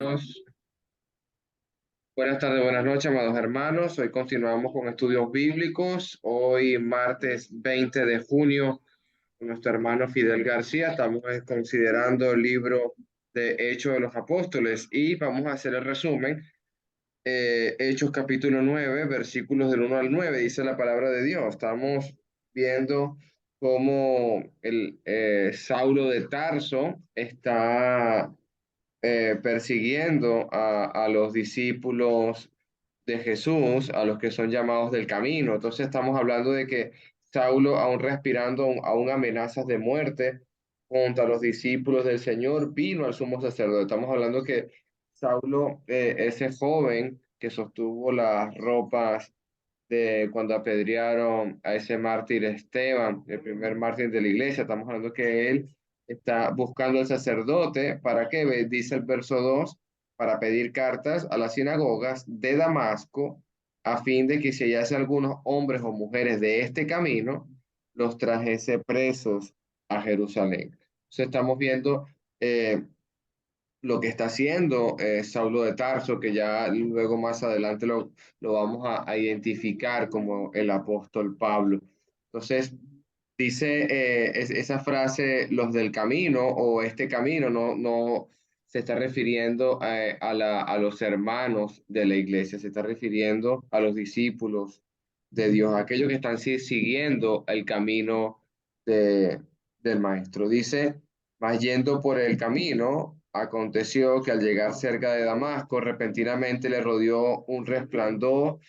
Hermanos, buenas tardes, buenas noches, amados hermanos. Hoy continuamos con estudios bíblicos. Hoy, martes 20 de junio, con nuestro hermano Fidel García, estamos considerando el libro de Hechos de los Apóstoles y vamos a hacer el resumen. Hechos capítulo 9, versículos del 1 al 9, dice la palabra de Dios. Estamos viendo cómo el Saulo de Tarso está persiguiendo a los discípulos de Jesús, a los que son llamados del camino. Entonces estamos hablando de que Saulo, aún respirando aún amenazas de muerte contra los discípulos del Señor, vino al sumo sacerdote. Estamos hablando que Saulo, ese joven que sostuvo las ropas de cuando apedrearon a ese mártir Esteban, el primer mártir de la iglesia. Estamos hablando que él está buscando al sacerdote. ¿Para qué? Dice el verso 2, para pedir cartas a las sinagogas de Damasco, a fin de que si hallase algunos hombres o mujeres de este camino, los trajese presos a Jerusalén. Entonces estamos viendo lo que está haciendo Saulo de Tarso, que ya luego más adelante lo vamos a identificar como el apóstol Pablo. Entonces, dice esa frase, los del camino o este camino, no se está refiriendo a los hermanos de la iglesia, se está refiriendo a los discípulos de Dios, aquellos que están siguiendo el camino de, del maestro. Dice, mas yendo por el camino, aconteció que al llegar cerca de Damasco, repentinamente le rodeó un resplandor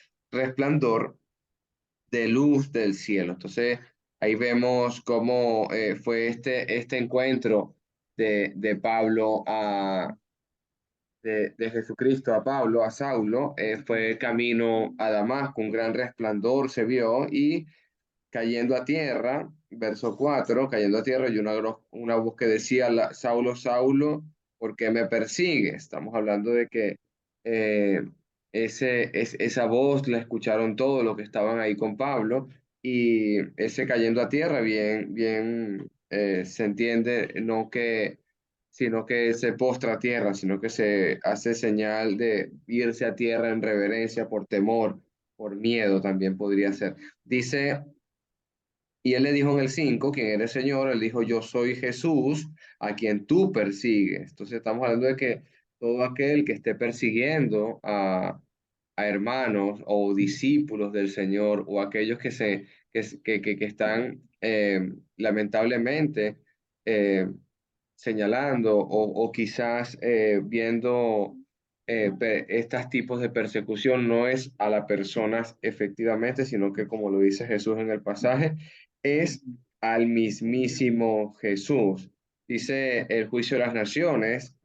de luz del cielo. Entonces, ahí vemos cómo fue este encuentro de Pablo de Jesucristo a Pablo, a Saulo, fue camino a Damasco, un gran resplandor se vio y cayendo a tierra, verso 4, cayendo a tierra y una voz que decía, Saulo, Saulo, ¿por qué me persigues? Estamos hablando de que eh, esa voz la escucharon todos los que estaban ahí con Pablo y ese cayendo a tierra, bien se entiende, no que, sino que se postra a tierra, sino que se hace señal de irse a tierra en reverencia por temor, por miedo también podría ser. Dice y él le dijo en el 5, ¿quién eres Señor? Él dijo, yo soy Jesús, a quien tú persigues. Entonces estamos hablando de que todo aquel que esté persiguiendo a hermanos o discípulos del Señor o aquellos que están lamentablemente eh, señalando o quizás viendo estos tipos de persecución no es a las personas efectivamente, sino que como lo dice Jesús en el pasaje, es al mismísimo Jesús. Dice el juicio de las naciones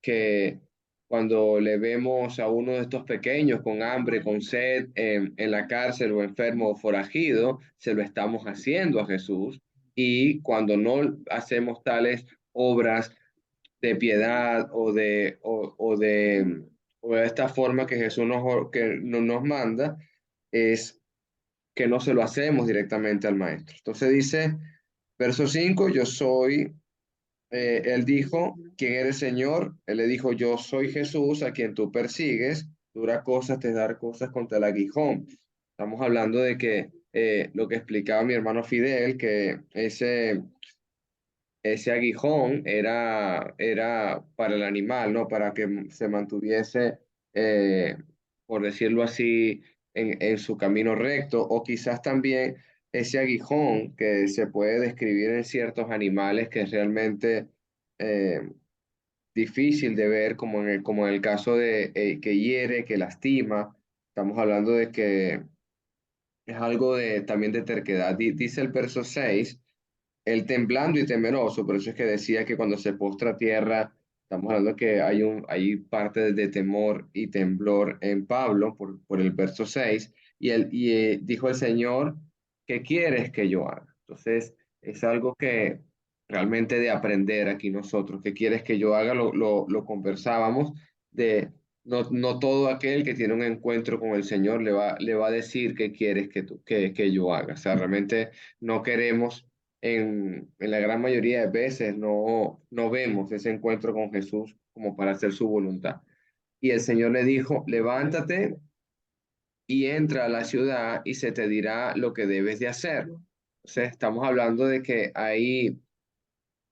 que cuando le vemos a uno de estos pequeños con hambre, con sed, en la cárcel o enfermo o forajido, se lo estamos haciendo a Jesús. Y cuando no hacemos tales obras de piedad o de esta forma que Jesús nos manda, es que no se lo hacemos directamente al Maestro. Entonces dice, verso 5 yo soy, él dijo, ¿quién eres Señor? Él le dijo, yo soy Jesús a quien tú persigues, dura cosas te dar cosas contra el aguijón. Estamos hablando de que lo que explicaba mi hermano Fidel, que ese aguijón era para el animal, ¿no? Para que se mantuviese, eh, por decirlo así, en su camino recto, o quizás también ese aguijón que se puede describir en ciertos animales que es realmente eh, difícil de ver, como en el caso de que hiere, que lastima. Estamos hablando de que es algo también de terquedad. Dice el verso 6 el temblando y temeroso, por eso es que decía que cuando se postra a tierra, estamos hablando que hay parte de temor y temblor en Pablo por el verso 6 dijo el Señor, ¿qué quieres que yo haga? Entonces, es algo que realmente de aprender aquí nosotros, ¿qué quieres que yo haga? Lo conversábamos de no todo aquel que tiene un encuentro con el Señor le va a decir qué quieres que yo haga. O sea, realmente no queremos en la gran mayoría de veces no vemos ese encuentro con Jesús como para hacer su voluntad. Y el Señor le dijo, levántate y entra a la ciudad y se te dirá lo que debes de hacer. Entonces, estamos hablando de que ahí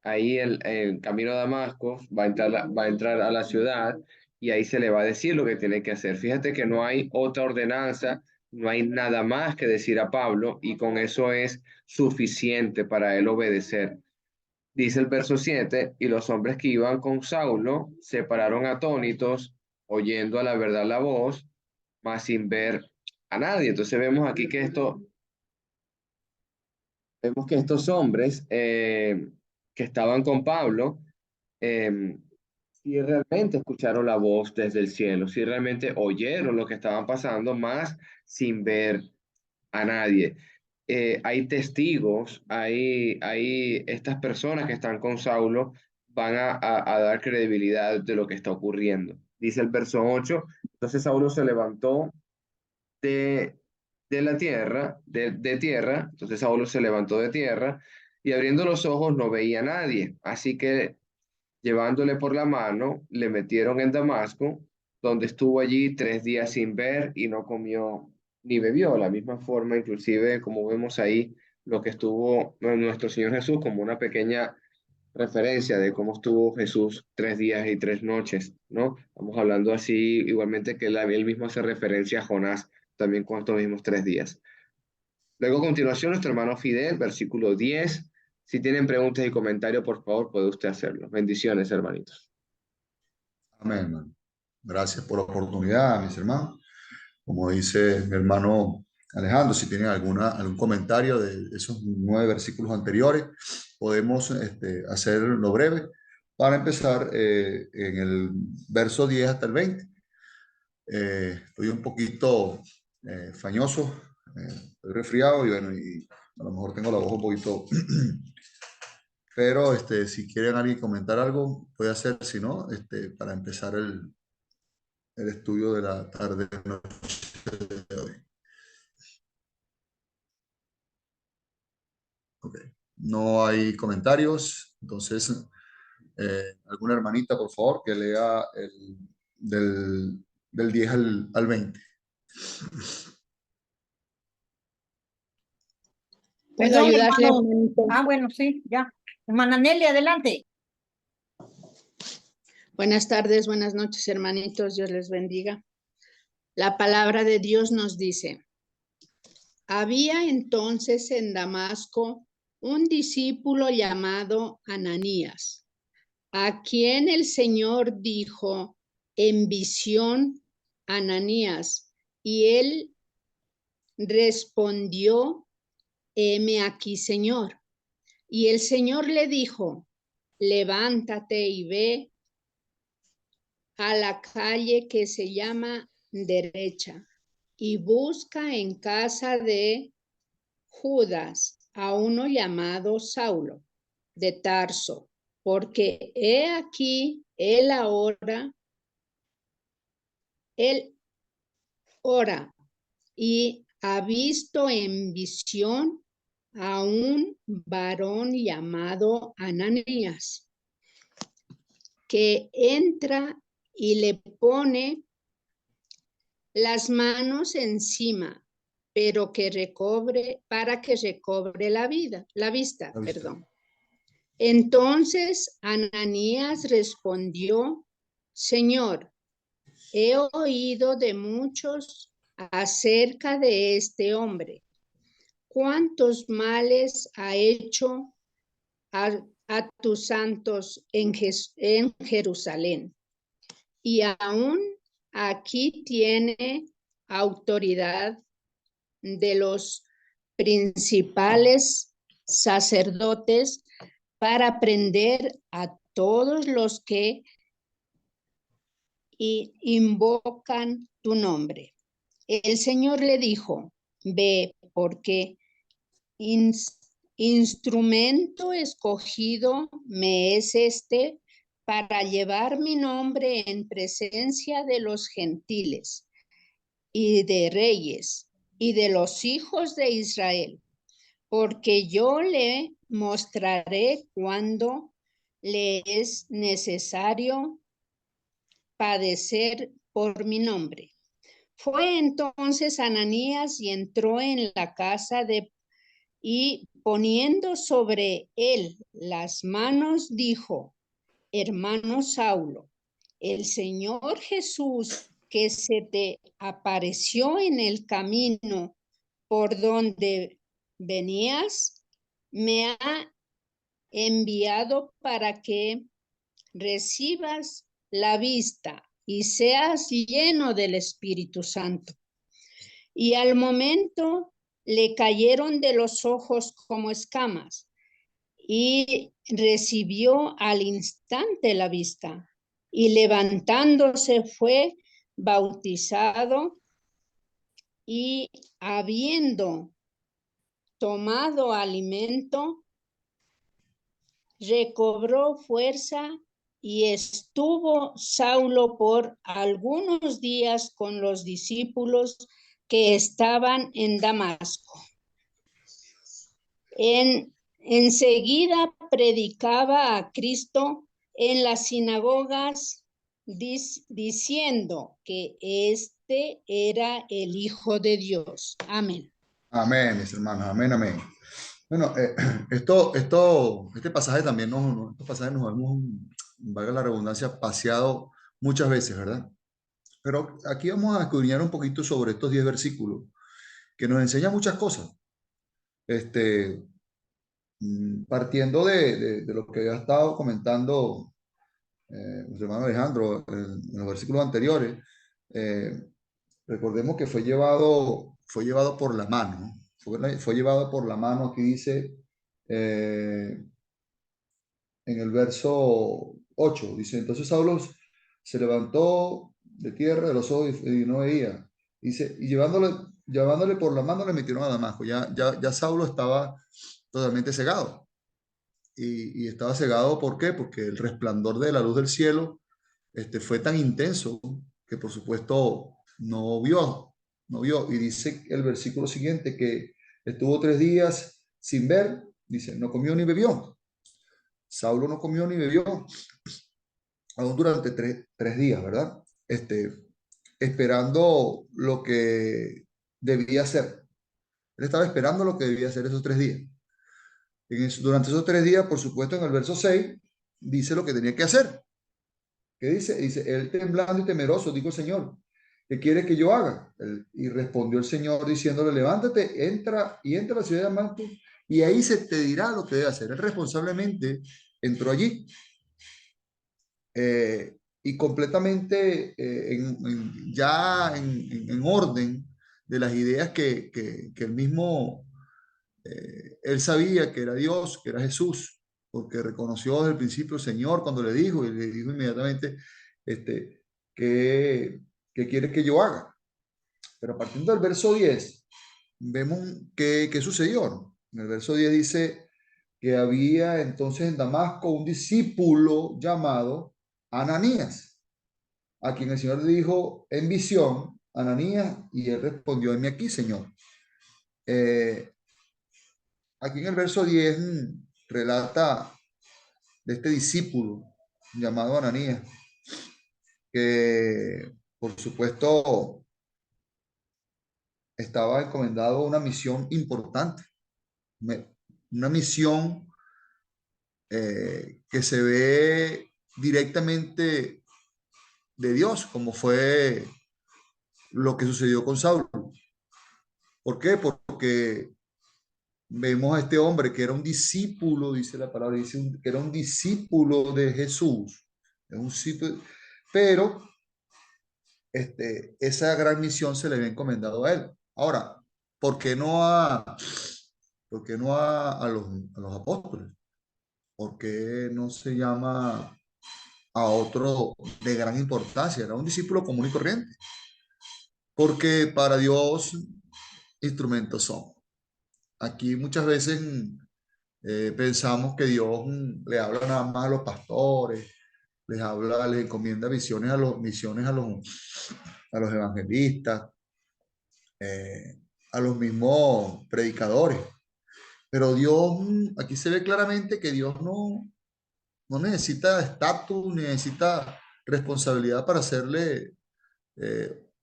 el camino a Damasco va a entrar a la ciudad y ahí se le va a decir lo que tiene que hacer. Fíjate que no hay otra ordenanza, no hay nada más que decir a Pablo y con eso es suficiente para él obedecer. Dice el verso 7, y los hombres que iban con Saulo se pararon atónitos, oyendo a la verdad la voz, mas sin ver a nadie. Entonces vemos que estos hombres que estaban con Pablo, eh, si realmente escucharon la voz desde el cielo, si realmente oyeron lo que estaban pasando, más sin ver a nadie. Hay testigos, hay estas personas que están con Saulo, van a dar credibilidad de lo que está ocurriendo. Dice el verso 8, entonces Saulo se levantó de, de la tierra, de tierra, entonces Saulo se levantó de tierra y abriendo los ojos no veía a nadie, así que llevándole por la mano, le metieron en Damasco, donde estuvo allí 3 días sin ver y no comió ni bebió. La misma forma, inclusive, como vemos ahí, lo que estuvo nuestro Señor Jesús como una pequeña referencia de cómo estuvo Jesús 3 días y 3 noches, ¿no? Estamos hablando así, igualmente que él mismo hace referencia a Jonás, también con estos mismos 3 días. Luego, a continuación, nuestro hermano Fidel, versículo 10. Si tienen preguntas y comentarios, por favor, puede usted hacerlo. Bendiciones, hermanitos. Amén, hermano. Gracias por la oportunidad, mis hermanos. Como dice mi hermano Alejandro, si tienen algún comentario de esos 9 versículos anteriores, podemos hacerlo breve para empezar en el verso 10 hasta el 20. Estoy un poquito fañoso, estoy resfriado y bueno, y a lo mejor tengo la voz un poquito, pero si quieren alguien comentar algo, puede hacer, si no, para empezar el estudio de la tarde noche de hoy. Ok. No hay comentarios, entonces, alguna hermanita, por favor, que lea del 10 al 20. ¿Puedo Perdón, ayudarle, hermano. hermanito? Bueno, sí, ya. Hermana Nelly, adelante. Buenas tardes, buenas noches, hermanitos. Dios les bendiga. La palabra de Dios nos dice, había entonces en Damasco un discípulo llamado Ananías, a quien el Señor dijo en visión, Ananías, y él respondió, heme aquí, Señor. Y el Señor le dijo, levántate y ve a la calle que se llama Derecha y busca en casa de Judas a uno llamado Saulo de Tarso, porque he aquí él ora y ha visto en visión a un varón llamado Ananías, que entra y le pone las manos encima, pero para que recobre la vista, perdón. Entonces Ananías respondió, Señor, he oído de muchos acerca de este hombre, cuántos males ha hecho a tus santos en Jerusalén. Y aún aquí tiene autoridad de los principales sacerdotes para prender a todos los que invocan tu nombre. El Señor le dijo, ve, porque instrumento escogido me es para llevar mi nombre en presencia de los gentiles y de reyes y de los hijos de Israel, porque yo le mostraré cuándo le es necesario padecer por mi nombre. Fue entonces Ananías y entró en la casa y poniendo sobre él las manos, dijo: hermano Saulo, el Señor Jesús que se te apareció en el camino por donde venías, me ha enviado para que recibas la vista y seas lleno del Espíritu Santo. Y al momento le cayeron de los ojos como escamas y recibió al instante la vista. Y levantándose fue bautizado y habiendo tomado alimento, recobró fuerza y estuvo Saulo por algunos días con los discípulos que estaban en Damasco. Enseguida predicaba a Cristo en las sinagogas, diciendo que este era el Hijo de Dios. Amén. Amén, mis hermanos. Amén, amén. Bueno, este pasaje también estos pasajes nos hemos, valga la redundancia, paseado muchas veces, ¿verdad? Pero aquí vamos a escudriñar un poquito sobre estos 10 versículos que nos enseñan muchas cosas. Partiendo de lo que ha estado comentando nuestro hermano Alejandro en los versículos anteriores, eh, recordemos que fue llevado por la mano, ¿no? Fue llevado por la mano, aquí dice en el verso 8, dice, entonces Saulo se levantó de tierra de los ojos y no veía. Dice, y llevándole por la mano le metieron a Damasco. Ya Saulo estaba totalmente cegado. Y estaba cegado, ¿por qué? Porque el resplandor de la luz del cielo fue tan intenso que por supuesto no vio. Y dice el versículo siguiente que estuvo 3 días sin ver, dice, no comió ni bebió. Saulo no comió ni bebió aún durante tres días, ¿verdad? Esperando lo que debía hacer. Él estaba esperando lo que debía hacer esos 3 días. Durante esos 3 días, por supuesto, en el verso 6, dice lo que tenía que hacer. ¿Qué dice? Dice, él temblando y temeroso, dijo el Señor, ¿qué quiere que yo haga? Y respondió el Señor diciéndole, levántate, entra a la ciudad de Damasco y ahí se te dirá lo que debe hacer. Él responsablemente entró allí y completamente en orden de las ideas que él mismo, él sabía que era Dios, que era Jesús, porque reconoció desde el principio el Señor cuando le dijo, y le dijo inmediatamente, ¿qué quiere que yo haga? Pero partiendo del verso 10, vemos qué sucedió, ¿no? En el verso 10 dice que había entonces en Damasco un discípulo llamado Ananías, a quien el Señor le dijo en visión, Ananías, y él respondió, heme aquí, Señor. Aquí en el verso 10 relata de este discípulo llamado Ananías, que por supuesto estaba encomendado a una misión importante, una misión que se ve directamente de Dios, como fue lo que sucedió con Saulo. ¿Por qué? Porque vemos a este hombre que era un discípulo, dice la palabra, dice que era un discípulo de Jesús, un discípulo, pero esa gran misión se le había encomendado a él. Ahora, ¿por qué no a los apóstoles? ¿Por qué no se llama a otro de gran importancia? Era un discípulo común y corriente. Porque para Dios instrumentos son. Aquí muchas veces pensamos que Dios le habla nada más a los pastores, les encomienda misiones a los evangelistas, a los mismos predicadores. Pero Dios, aquí se ve claramente que Dios no necesita estatus, ni necesita responsabilidad para hacerle,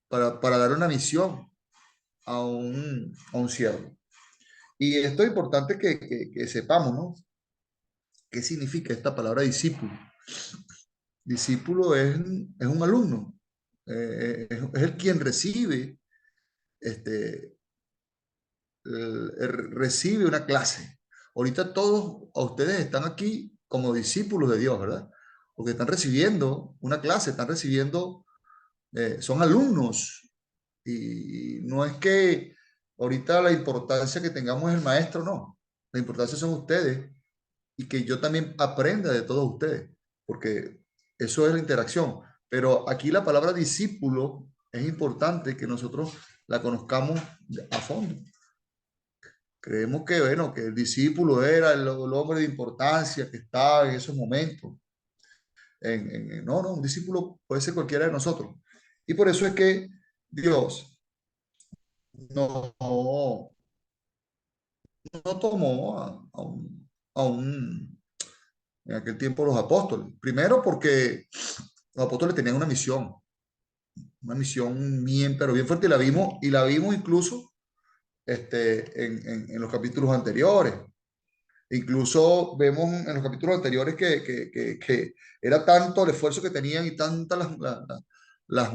para darle una misión a un siervo. Y esto es importante que sepamos, ¿no? ¿Qué significa esta palabra discípulo? Discípulo es un alumno, es el quien recibe, este, recibe una clase. Ahorita todos a ustedes están aquí como discípulos de Dios, ¿verdad? Porque están recibiendo una clase, están recibiendo, son alumnos. Y no es que ahorita la importancia que tengamos es el maestro, no. La importancia son ustedes y que yo también aprenda de todos ustedes, porque eso es la interacción. Pero aquí la palabra discípulo es importante que nosotros la conozcamos a fondo. Creemos que, bueno, que el discípulo era el hombre de importancia que estaba en esos momentos. No, un discípulo puede ser cualquiera de nosotros. Y por eso es que Dios no, no tomó en aquel tiempo los apóstoles. Primero porque los apóstoles tenían una misión bien, pero bien fuerte, y la vimos incluso en los capítulos anteriores. Incluso vemos en los capítulos anteriores que era tanto el esfuerzo que tenían y tantas las,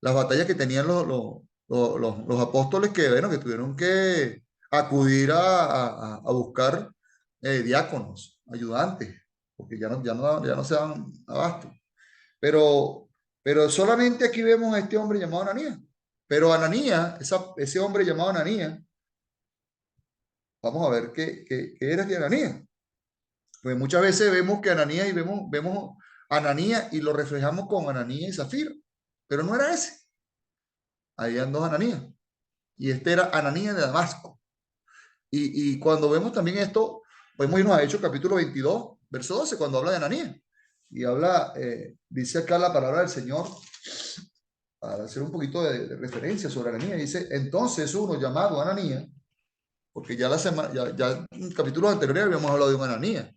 las batallas que tenían los apóstoles que, bueno, que tuvieron que acudir a buscar diáconos, ayudantes, porque ya no se dan abasto. Pero, pero solamente aquí vemos a este hombre llamado Ananías. Pero Ananías, ese hombre llamado Ananías, vamos a ver qué era de Ananías. Pues muchas veces vemos que Ananías y vemos Ananías y lo reflejamos con Ananías y Zafira, pero no era ese. Habían dos Ananías. Y este era Ananías de Damasco. Y cuando vemos también esto, podemos irnos a Hechos capítulo 22, verso 12, cuando habla de Ananías. Y habla, dice acá la palabra del Señor, para hacer un poquito de referencia sobre Ananías, dice, entonces uno llamado Ananías, porque ya en capítulos anteriores habíamos hablado de un Ananías,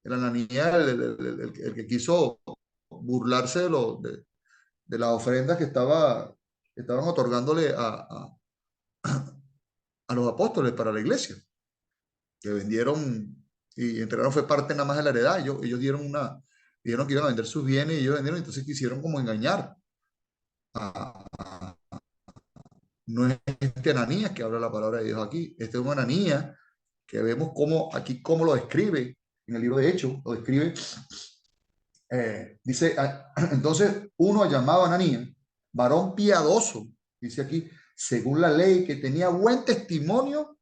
el Ananías, el que quiso burlarse de las ofrendas que estaban otorgándole a los apóstoles para la iglesia, que vendieron y entregaron fue parte nada más de la heredad. Ellos dijeron que iban a vender sus bienes y ellos vendieron, entonces quisieron como engañar a, no es este Ananías que habla la palabra de Dios aquí, este es un Ananías que vemos cómo lo describe en el libro de Hechos, lo describe, dice, entonces uno llamado Ananías, varón piadoso, dice aquí, según la ley, que tenía buen testimonio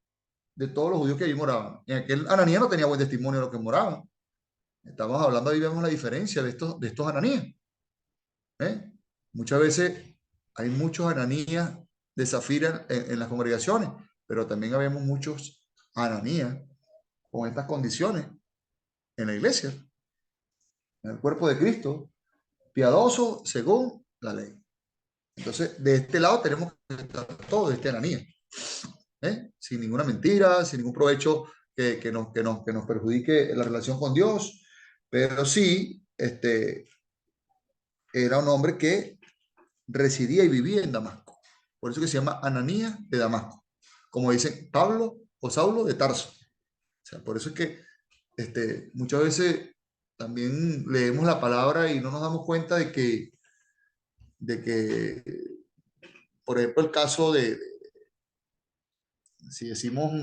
de todos los judíos que allí moraban. En aquel Ananías no tenía buen testimonio de los que moraban. Estamos hablando, ahí vemos la diferencia de estos Ananías. ¿Eh? Muchas veces hay muchos Ananías de Zafira en las congregaciones, pero también habemos muchos Ananías con estas condiciones en la iglesia, en el cuerpo de Cristo, piadoso según la ley. Entonces, de este lado tenemos que estar todo este Ananías, sin ninguna mentira, sin ningún provecho que nos perjudique la relación con Dios, pero sí, era un hombre que residía y vivía en Damasco. Por eso que se llama Ananías de Damasco, como dicen Pablo o Saulo de Tarso. O sea, por eso es que muchas veces también leemos la palabra y no nos damos cuenta de que por ejemplo, el caso si decimos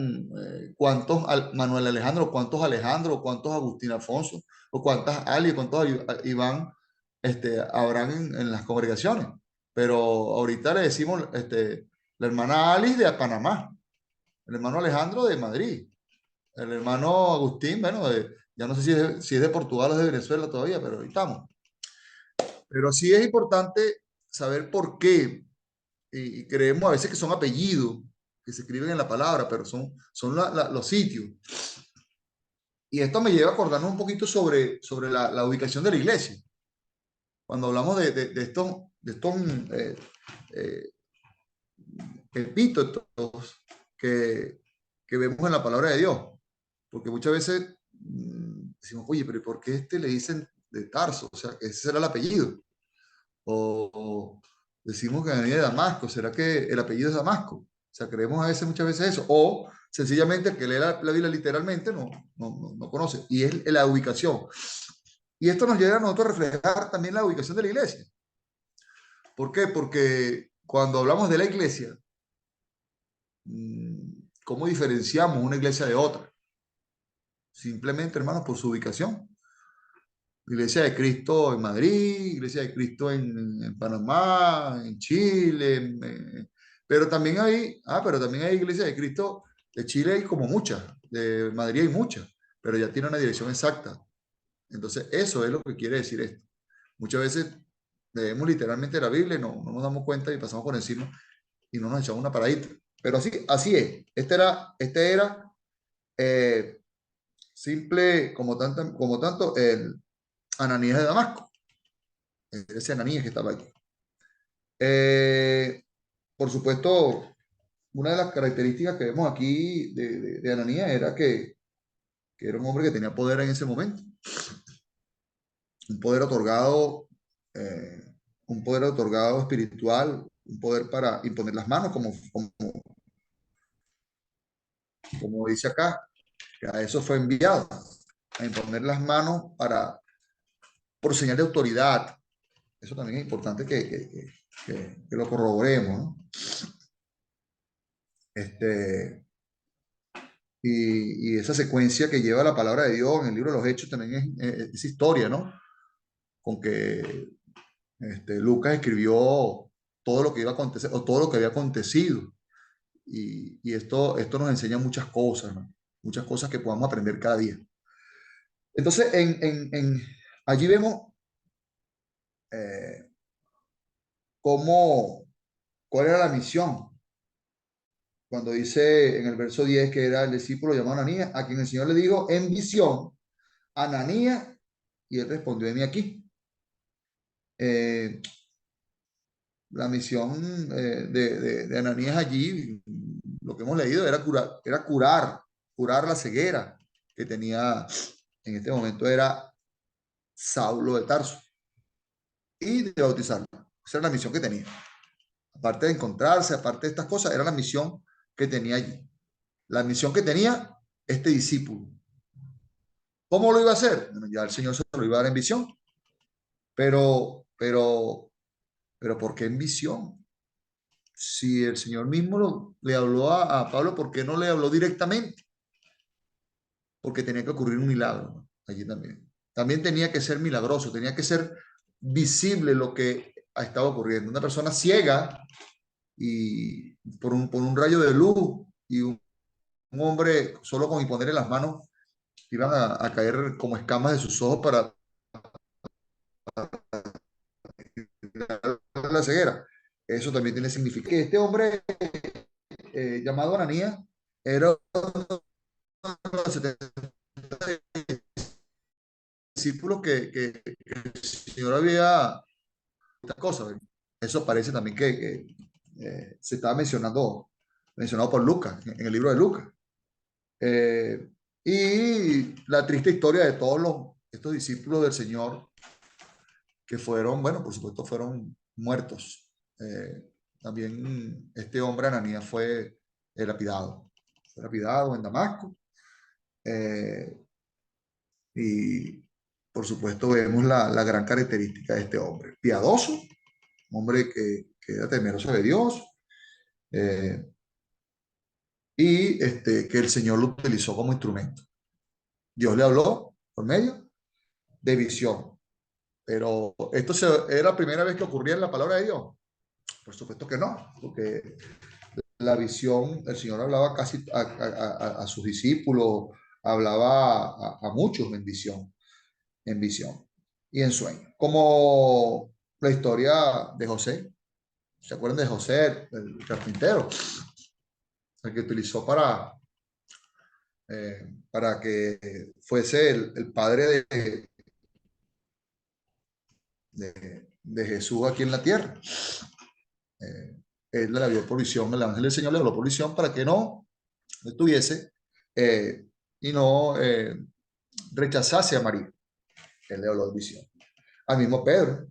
cuántos Manuel Alejandro, cuántos Alejandro, cuántos Agustín Alfonso, o cuántas Ali, cuántos Iván habrán en las congregaciones. Pero ahorita le decimos la hermana Alice de Panamá, el hermano Alejandro de Madrid, el hermano Agustín, bueno, ya no sé si es de Portugal o de Venezuela todavía, pero ahí estamos. Pero sí es importante saber por qué, y creemos a veces que son apellidos que se escriben en la palabra, pero son los sitios. Y esto me lleva a acordarnos un poquito sobre la ubicación de la iglesia. Cuando hablamos de estos epítetos que vemos en la palabra de Dios. porque muchas veces decimos, oye, pero ¿por qué le dicen de Tarso? O sea, ese será el apellido. O decimos que venía de Damasco, ¿será que el apellido es Damasco? O sea, creemos a veces, muchas veces eso. O sencillamente el que lee la Biblia literalmente no conoce. Y es la ubicación. Y esto nos lleva a nosotros a reflejar también la ubicación de la iglesia. ¿Por qué? Porque cuando hablamos de la iglesia, ¿cómo diferenciamos una iglesia de otra? Simplemente, hermanos, por su ubicación. Iglesia de Cristo en Madrid, Iglesia de Cristo en Panamá, en Chile, pero también hay Iglesia de Cristo de Chile, hay como muchas, de Madrid hay muchas, pero ya tiene una dirección exacta. Entonces, eso es lo que quiere decir esto. Muchas veces leemos literalmente la Biblia, no nos damos cuenta y pasamos por encima y no nos echamos una paradita. Pero así es. Este era simple como tanto el Ananías de Damasco, ese Ananías que estaba aquí. Por supuesto, una de las características que vemos aquí de Ananías era que era un hombre que tenía poder en ese momento, un poder otorgado, eh, un poder otorgado espiritual, un poder para imponer las manos, como dice acá, que a eso fue enviado, a imponer las manos por señal de autoridad. Eso también es importante que lo corroboremos, ¿no? Y esa secuencia que lleva la palabra de Dios en el libro de los Hechos también es historia, ¿no? Con que Lucas escribió todo lo que iba a acontecer o todo lo que había acontecido. Y esto nos enseña muchas cosas, ¿no? Muchas cosas que podamos aprender cada día. Entonces, allí vemos eh, cuál era la misión. Cuando dice en el verso 10 que era el discípulo llamado Ananías, a quien el Señor le dijo en visión, Ananías, y él respondió, heme aquí. La misión de Ananías allí, lo que hemos leído, era curar la ceguera que tenía en este momento era Saulo de Tarso y de bautizarlo. Esa era la misión que tenía. Aparte de encontrarse, aparte de estas cosas, era la misión que tenía allí. La misión que tenía este discípulo. ¿Cómo lo iba a hacer? Bueno, ya el Señor se lo iba a dar en visión. Pero, ¿por qué en visión? Si el Señor mismo le habló a Pablo, ¿por qué no le habló directamente? Porque tenía que ocurrir un milagro, ¿no? Allí también. También tenía que ser milagroso, tenía que ser visible lo que ha estado ocurriendo. Una persona ciega y por un rayo de luz y un hombre solo con imponerle las manos iban a caer como escamas de sus ojos para la ceguera. Eso también tiene significado. Que este hombre llamado Ananías era uno de los 70 discípulos que el Señor había estas cosas. Eso parece también que se estaba mencionado por Lucas, en el libro de Lucas. Y la triste historia de todos estos discípulos del Señor que fueron, bueno, por supuesto, fueron muertos. También este hombre, Ananías, fue lapidado. Fue lapidado en Damasco. Y por supuesto vemos la gran característica de este hombre. Piadoso, un hombre que era temeroso de Dios. Y que el Señor lo utilizó como instrumento. Dios le habló por medio de visión. Pero ¿era la primera vez que ocurría en la palabra de Dios? Por supuesto que no, porque la visión, el Señor hablaba casi a sus discípulos, hablaba a muchos en visión y en sueño. Como la historia de José. ¿Se acuerdan de José, el carpintero? El que utilizó para que fuese el padre de Jesús aquí en la tierra. Él le dio provisión, el ángel del Señor le dio provisión para que no estuviese y no rechazase a María. Él le habló en visión. Al mismo Pedro,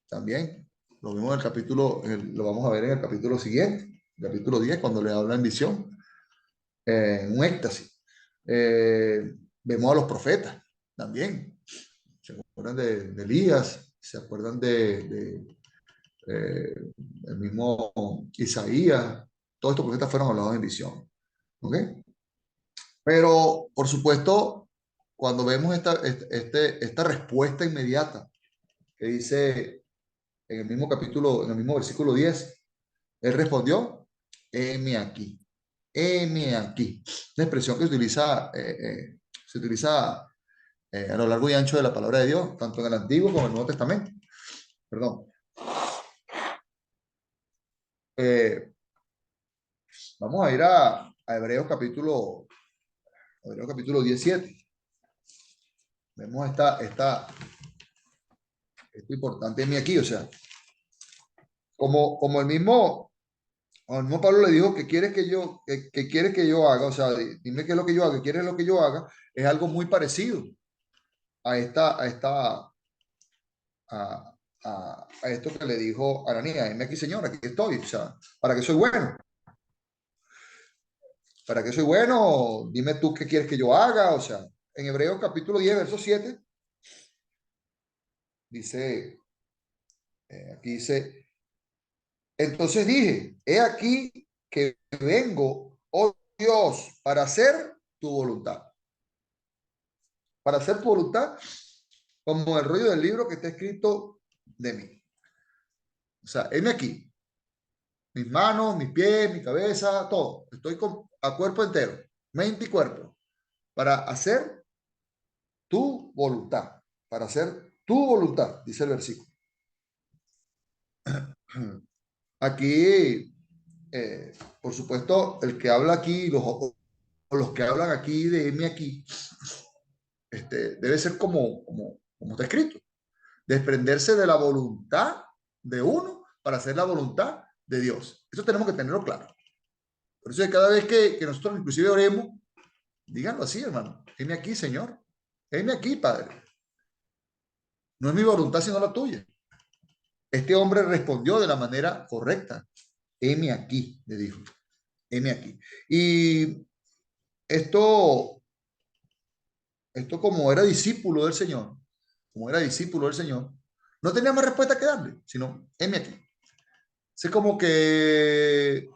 también. Lo vimos en el capítulo, lo vamos a ver en el capítulo siguiente, el capítulo 10, cuando le habla en visión, en un éxtasis. Vemos a los profetas también. ¿Se acuerdan de Elías? ¿Se acuerdan el mismo Isaías? Todos estos profetas fueron hablados en visión. ¿Ok? Pero, por supuesto, cuando vemos esta respuesta inmediata que dice en el mismo capítulo, en el mismo versículo 10, él respondió, heme aquí, heme aquí. Una expresión que se utiliza a lo largo y ancho de la palabra de Dios, tanto en el Antiguo como en el Nuevo Testamento. Perdón. Eh, Vamos a ir a Hebreos capítulo 17. Vemos esto importante en mí aquí, o sea, como el mismo Pablo le dijo, ¿qué quieres que quieres que yo haga? O sea, dime qué es lo que yo haga, ¿qué quieres lo que yo haga? Es algo muy parecido a, a esto que le dijo Ananías, dime aquí, Señor, aquí estoy, o sea, ¿para qué soy bueno? ¿Para qué soy bueno? Dime tú qué quieres que yo haga, o sea, en Hebreos capítulo 10, verso 7, dice, aquí dice, entonces dije, he aquí que vengo, oh Dios, para hacer tu voluntad. Para hacer tu voluntad, como el rollo del libro que está escrito de mí. O sea, heme aquí. Mis manos, mis pies, mi cabeza, todo. Estoy a cuerpo entero, mente y cuerpo, para hacer tu voluntad. Para hacer tu voluntad, dice el versículo. Aquí, por supuesto, el que habla aquí, los que hablan aquí de heme aquí, debe ser como está escrito. Desprenderse de la voluntad de uno para hacer la voluntad de Dios. Eso tenemos que tenerlo claro. Por eso cada vez que nosotros inclusive oremos, díganlo así, hermano. Heme aquí, Señor. Heme aquí, Padre. No es mi voluntad, sino la tuya. Este hombre respondió de la manera correcta. Heme aquí, le dijo. Heme aquí. Y esto como era discípulo del Señor, no tenía más respuesta que darle, sino heme aquí. Es como que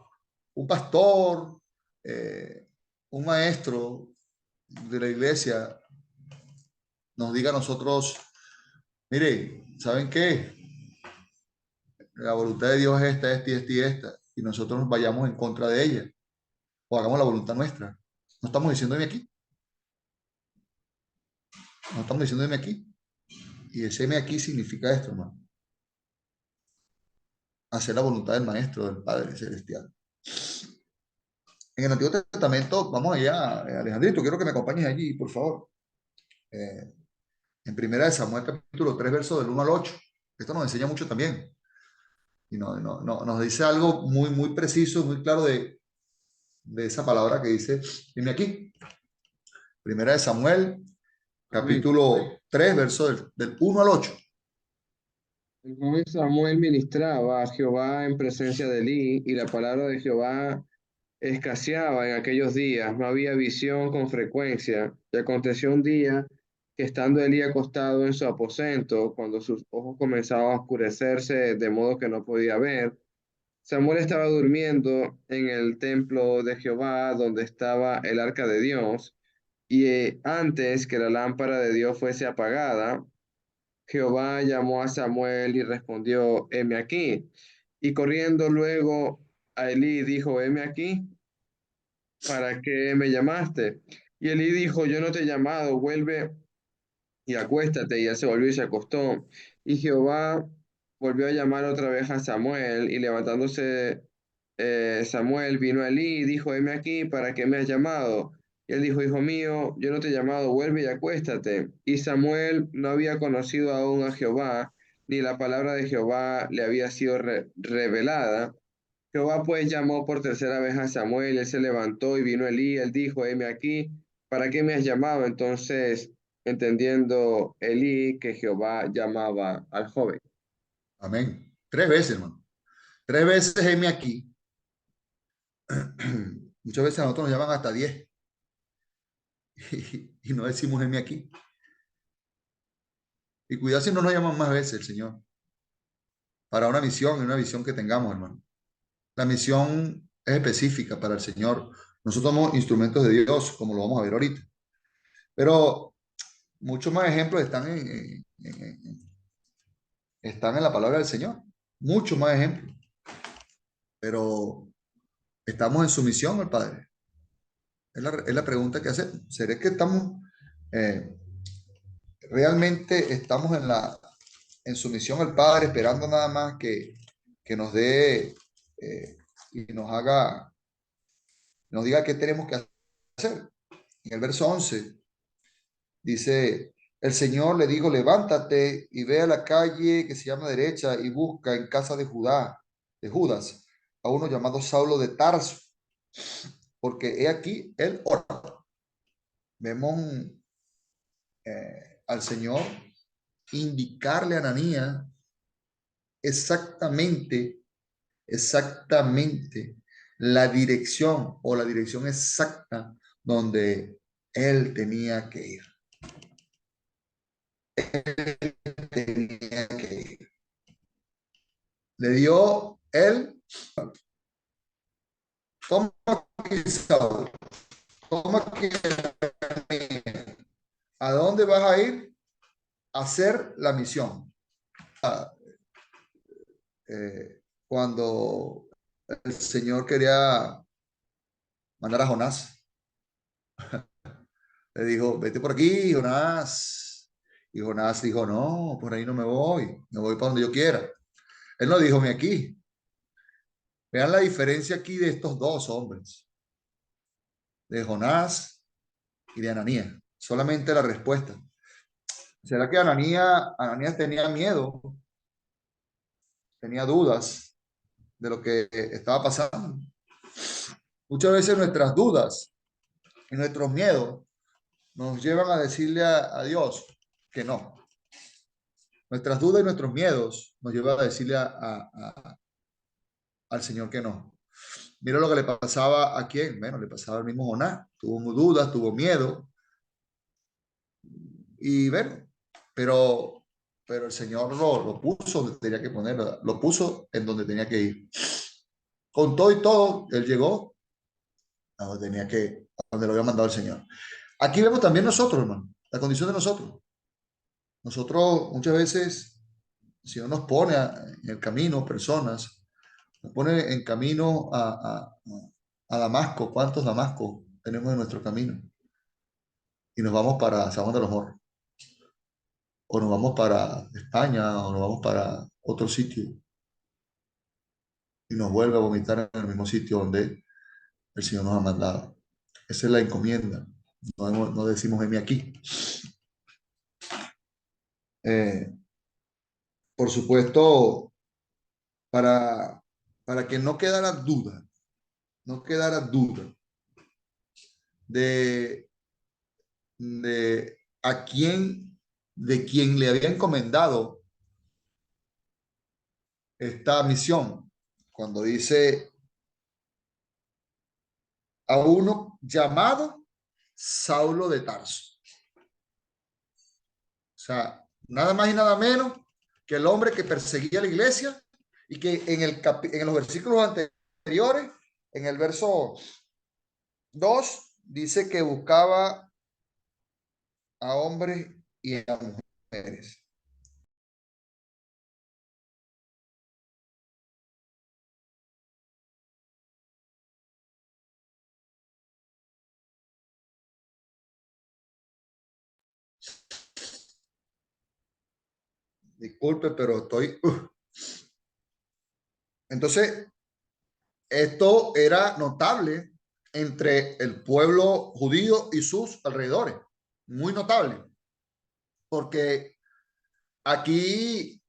un pastor, un maestro de la iglesia nos diga a nosotros, mire, ¿saben qué? La voluntad de Dios es esta y esta, y nosotros vayamos en contra de ella, o hagamos la voluntad nuestra. No estamos diciéndome aquí, no estamos diciéndome aquí. Y ese me aquí significa esto, hermano. Hacer la voluntad del Maestro, del Padre Celestial. En el Antiguo Testamento, vamos allá, Alejandrito, quiero que me acompañes allí, por favor. En Primera de Samuel, capítulo 3, verso del 1 al 8. Esto nos enseña mucho también. Y nos dice algo muy preciso, muy claro de esa palabra que dice, dime aquí. Primera de Samuel, capítulo 3, verso del 1 al 8. El joven Samuel ministraba a Jehová en presencia de Elí, y la palabra de Jehová escaseaba en aquellos días, no había visión con frecuencia. Y aconteció un día que estando Elí acostado en su aposento, cuando sus ojos comenzaban a oscurecerse de modo que no podía ver, Samuel estaba durmiendo en el templo de Jehová, donde estaba el arca de Dios, y antes que la lámpara de Dios fuese apagada, Jehová llamó a Samuel y respondió, heme aquí. Y corriendo luego a Elí dijo, heme aquí. ¿Para qué me llamaste? Y Elí dijo, yo no te he llamado, vuelve y acuéstate. Y él se volvió y se acostó. Y Jehová volvió a llamar otra vez a Samuel, y levantándose Samuel vino a Elí y dijo, heme aquí, ¿para qué me has llamado? Y él dijo, hijo mío, yo no te he llamado, vuelve y acuéstate. Y Samuel no había conocido aún a Jehová, ni la palabra de Jehová le había sido revelada. Jehová pues llamó por tercera vez a Samuel, él se levantó y vino Elí, él dijo, heme aquí. ¿para qué me has llamado? Entonces, entendiendo Elí que Jehová llamaba al joven. Amén. 3 veces, hermano. 3 veces, heme aquí. Muchas veces a nosotros nos llaman hasta 10 y no decimos heme aquí. Y cuidado si no nos llaman más veces el Señor para una visión que tengamos, hermano. La misión es específica para el Señor. Nosotros somos instrumentos de Dios, como lo vamos a ver ahorita. Pero muchos más ejemplos están en la palabra del Señor. Muchos más ejemplos. Pero estamos en sumisión al Padre. Es la pregunta que hacemos. ¿Será que eh, realmente estamos en sumisión al Padre, esperando nada más que nos dé y nos diga qué tenemos que hacer? En el verso 11 dice, el Señor le dijo, levántate y ve a la calle que se llama derecha y busca en casa de Judas, a uno llamado Saulo de Tarso, porque he aquí, él ora. Vemos al Señor indicarle a Ananías exactamente la dirección o la dirección exacta donde él tenía que ir. Tenía que ir. Le dio él, toma aquí, Saúl, toma aquí, ¿a dónde vas a ir? A hacer la misión. Cuando el Señor quería mandar a Jonás, le dijo, vete por aquí, Jonás. Y Jonás dijo, no, por ahí no me voy para donde yo quiera. Él no dijo, me aquí. Vean la diferencia aquí de estos dos hombres, de Jonás y de Ananías. Solamente la respuesta. ¿Será que Ananías tenía miedo? Tenía dudas de lo que estaba pasando. Muchas veces nuestras dudas y nuestros miedos nos llevan a decirle a Dios que no. Nuestras dudas y nuestros miedos nos llevan a decirle al Señor que no. Mira lo que le pasaba a quién. Bueno, le pasaba al mismo Jonás. Tuvo dudas, tuvo miedo. Y bueno, pero el Señor lo puso donde tenía que ponerlo. Lo puso en donde tenía que ir. Con todo y todo, él llegó a donde lo había mandado el Señor. Aquí vemos también nosotros, hermano, la condición de nosotros. Nosotros muchas veces, si no nos pone en el camino personas, nos pone en camino a Damasco. ¿Cuántos Damascos tenemos en nuestro camino? Y nos vamos para San Juan de los Morros, o nos vamos para España, o nos vamos para otro sitio, y nos vuelve a vomitar en el mismo sitio donde el Señor nos ha mandado. Esa es la encomienda. No decimos heme aquí. Por supuesto, para que no quedara duda de de quien le había encomendado esta misión, cuando dice a uno llamado Saulo de Tarso. O sea, nada más y nada menos que el hombre que perseguía la iglesia y que en los versículos anteriores, en el verso 2, dice que buscaba a hombres y a mujeres. Disculpe, pero estoy... Entonces, esto era notable entre el pueblo judío y sus alrededores. Muy notable. Porque aquí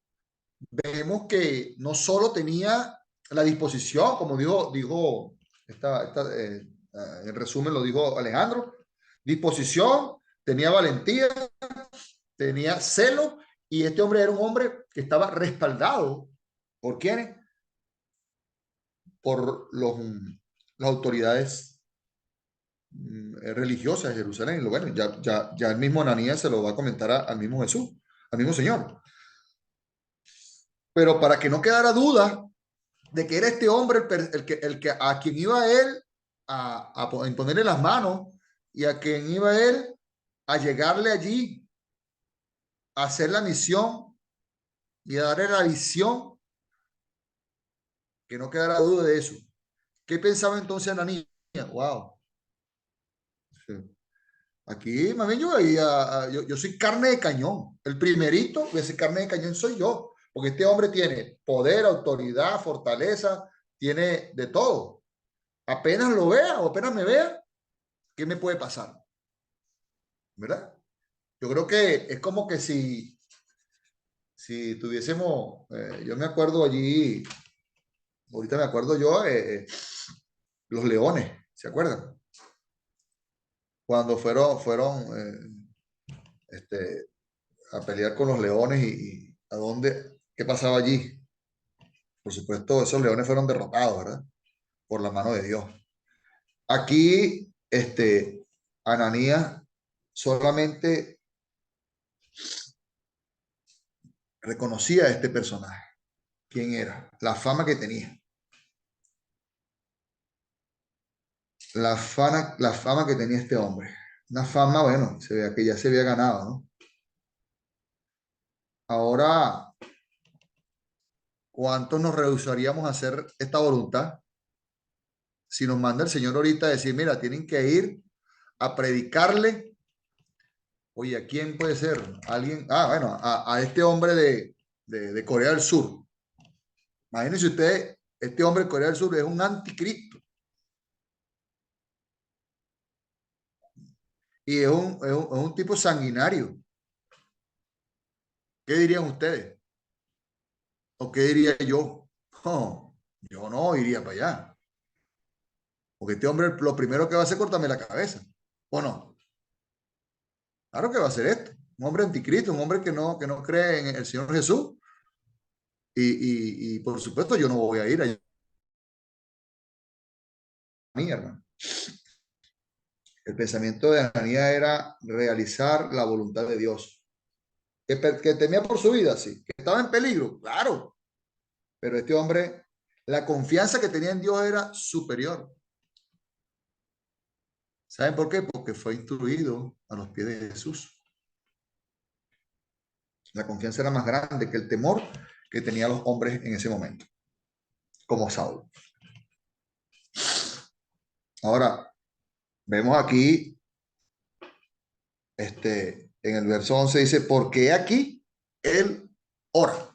vemos que no solo tenía la disposición, como dijo en resumen lo dijo Alejandro, disposición, tenía valentía, tenía celo, y este hombre era un hombre que estaba respaldado. ¿Por quiénes? Por las autoridades religiosas de Jerusalén. Y bueno, ya el mismo Ananías se lo va a comentar al mismo Jesús, al mismo Señor. Pero para que no quedara duda de que era este hombre el que a quien iba él a imponerle las manos, y a quien iba él a llegarle allí, a hacer la misión y a darle la visión, que no quedara duda de eso. ¿Qué pensaba entonces Ananías? Wow. Sí. Aquí, más bien, yo soy carne de cañón. El primerito de ese carne de cañón soy yo. Porque este hombre tiene poder, autoridad, fortaleza, tiene de todo. Apenas lo vea o apenas me vea, ¿qué me puede pasar? ¿Verdad? Yo creo que es como que si tuviésemos, yo me acuerdo allí, ahorita me acuerdo yo, los leones, ¿se acuerdan? Cuando fueron a pelear con los leones, y a dónde, ¿qué pasaba allí? Por supuesto, esos leones fueron derrotados, ¿verdad? Por la mano de Dios. Aquí, Ananías solamente reconocía a este personaje. ¿Quién era? La fama que tenía. La fama que tenía este hombre. Una fama, bueno, se vea que ya se había ganado, ¿no? Ahora, ¿cuántos nos rehusaríamos a hacer esta voluntad? Si nos manda el Señor ahorita a decir, mira, tienen que ir a predicarle. Oye, ¿a quién puede ser? Alguien, bueno, a este hombre de Corea del Sur. Imagínense ustedes, este hombre de Corea del Sur es un anticristo. Y es un tipo sanguinario. ¿Qué dirían ustedes? ¿O qué diría yo? Oh, yo no iría para allá. Porque este hombre lo primero que va a hacer es cortarme la cabeza. ¿O no? Claro que va a hacer esto. Un hombre anticristo, un hombre que no cree en el Señor Jesús. Y por supuesto yo no voy a ir allá, mi hermano. El pensamiento de Ananías era realizar la voluntad de Dios. Que temía por su vida, sí. Que estaba en peligro, claro. Pero este hombre, la confianza que tenía en Dios era superior. ¿Saben por qué? Porque fue instruido a los pies de Jesús. La confianza era más grande que el temor que tenían los hombres en ese momento, como Saulo. Ahora, vemos aquí, en el verso 11 dice, porque aquí él ora.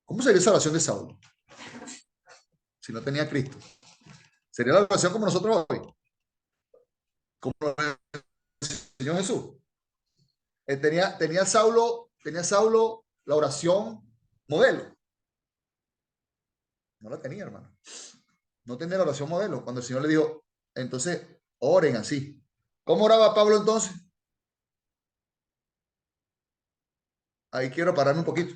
¿Cómo sería esa oración de Saulo? Si no tenía a Cristo. Sería la oración como nosotros hoy. Como el Señor Jesús. Tenía Saulo la oración modelo. No la tenía, hermano. No tenía la oración modelo. Cuando el Señor le dijo, entonces, oren así. ¿Cómo oraba Pablo entonces? Ahí quiero pararme un poquito.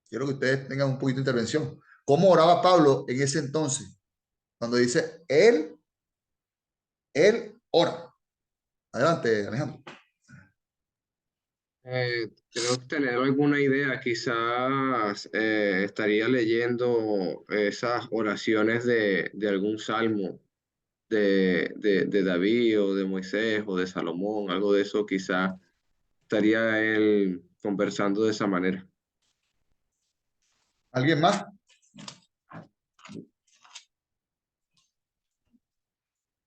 Quiero que ustedes tengan un poquito de intervención. ¿Cómo oraba Pablo en ese entonces? Cuando dice, él ora. Adelante, Alejandro. Creo tener alguna idea, quizás estaría leyendo esas oraciones de algún salmo de David o de Moisés o de Salomón, algo de eso, quizás estaría él conversando de esa manera. ¿Alguien más?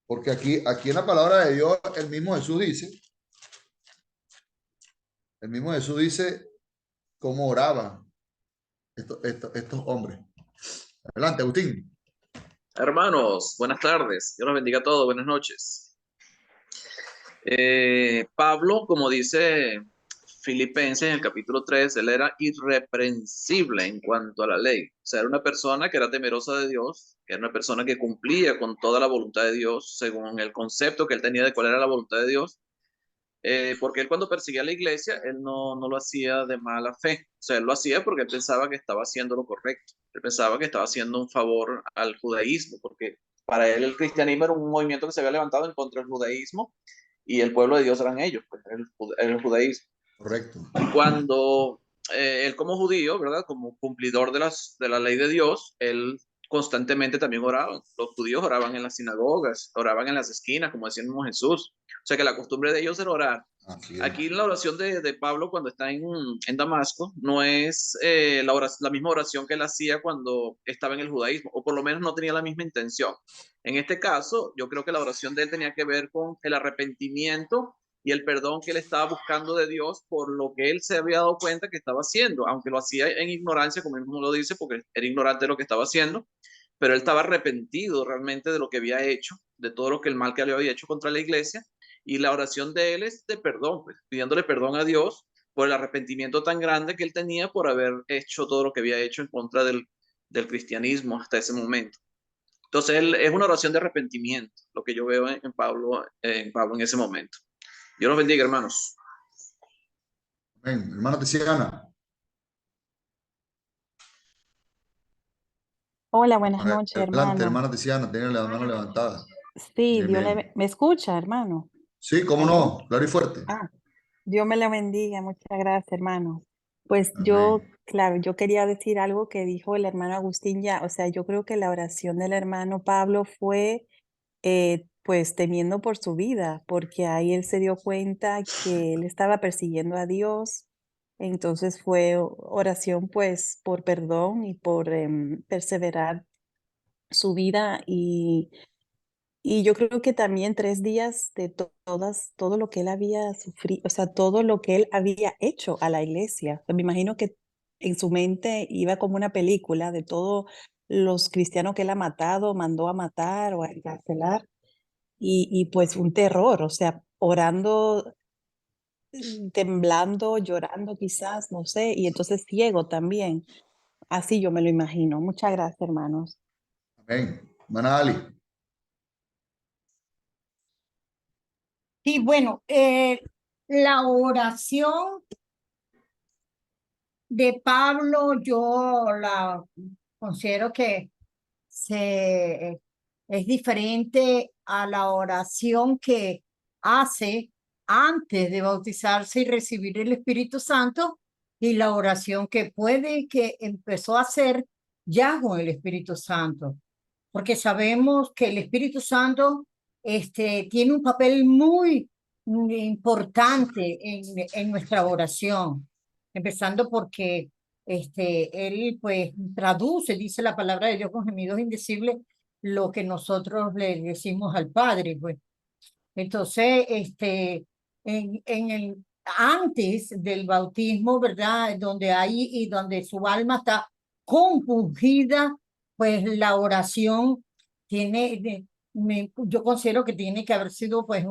Porque aquí en la palabra de Dios, el mismo Jesús dice cómo oraban estos hombres. Adelante, Agustín. Hermanos, buenas tardes. Dios los bendiga a todos. Buenas noches. Pablo, como dice Filipenses, en el capítulo 3, él era irreprensible en cuanto a la ley. O sea, era una persona que era temerosa de Dios, que era una persona que cumplía con toda la voluntad de Dios, según el concepto que él tenía de cuál era la voluntad de Dios. Porque él cuando perseguía a la iglesia, él no lo hacía de mala fe. O sea, él lo hacía porque él pensaba que estaba haciendo lo correcto. Él pensaba que estaba haciendo un favor al judaísmo, porque para él el cristianismo era un movimiento que se había levantado en contra del judaísmo y el pueblo de Dios eran ellos, pues, era el judaísmo. Correcto. Cuando él como judío, ¿verdad? Como cumplidor de la ley de Dios, él constantemente también oraba. Los judíos oraban en las sinagogas, oraban en las esquinas, como decía el mismo Jesús. O sea que la costumbre de ellos era orar. Así es. Aquí la oración de Pablo cuando está en Damasco no es la misma oración que él hacía cuando estaba en el judaísmo, o por lo menos no tenía la misma intención. En este caso, yo creo que la oración de él tenía que ver con el arrepentimiento y el perdón que él estaba buscando de Dios por lo que él se había dado cuenta que estaba haciendo, aunque lo hacía en ignorancia, como él mismo lo dice, porque era ignorante de lo que estaba haciendo, pero él estaba arrepentido realmente de lo que había hecho, de todo lo que el mal que le había hecho contra la iglesia, y la oración de él es de perdón, pues, pidiéndole perdón a Dios por el arrepentimiento tan grande que él tenía por haber hecho todo lo que había hecho en contra del cristianismo hasta ese momento. Entonces, él, es una oración de arrepentimiento, lo que yo veo en Pablo en ese momento. Dios los bendiga, hermanos. Amén. Hermana Tiziana. Hola, buenas noches, Adelante, hermano. hermana Tiziana, tiene la mano levantada. Sí, Bien, bien. ¿me escucha, hermano? Sí, cómo ¿Aló? no, claro y fuerte. Ah, Dios me lo bendiga, muchas gracias, hermano. Pues yo, Amén. claro, yo quería decir algo que dijo el hermano Agustín ya, o sea, yo creo que la oración del hermano Pablo fue, pues, temiendo por su vida, porque ahí él se dio cuenta que él estaba persiguiendo a Dios, entonces fue oración, pues, por perdón y por perseverar su vida y yo creo que también 3 días de todo lo que él había sufrido, o sea, todo lo que él había hecho a la iglesia. Me imagino que en su mente iba como una película de todos los cristianos que él ha matado, mandó a matar o a encarcelar, y pues un terror, o sea, orando, temblando, llorando quizás, no sé, y entonces ciego también. Así yo me lo imagino. Muchas gracias, hermanos. Amén. Hermana Ali. Sí, bueno, la oración de Pablo yo la considero que se, es diferente a la oración que hace antes de bautizarse y recibir el Espíritu Santo y la oración que puede que empezó a hacer ya con el Espíritu Santo, porque sabemos que el Espíritu Santo tiene un papel muy importante en nuestra oración, empezando porque él pues traduce, dice la palabra de Dios con gemidos indecibles, lo que nosotros le decimos al Padre, pues. Entonces, antes del bautismo, ¿verdad? Donde hay y donde su alma está compungida, pues la oración tiene, yo considero que tiene que haber sido pues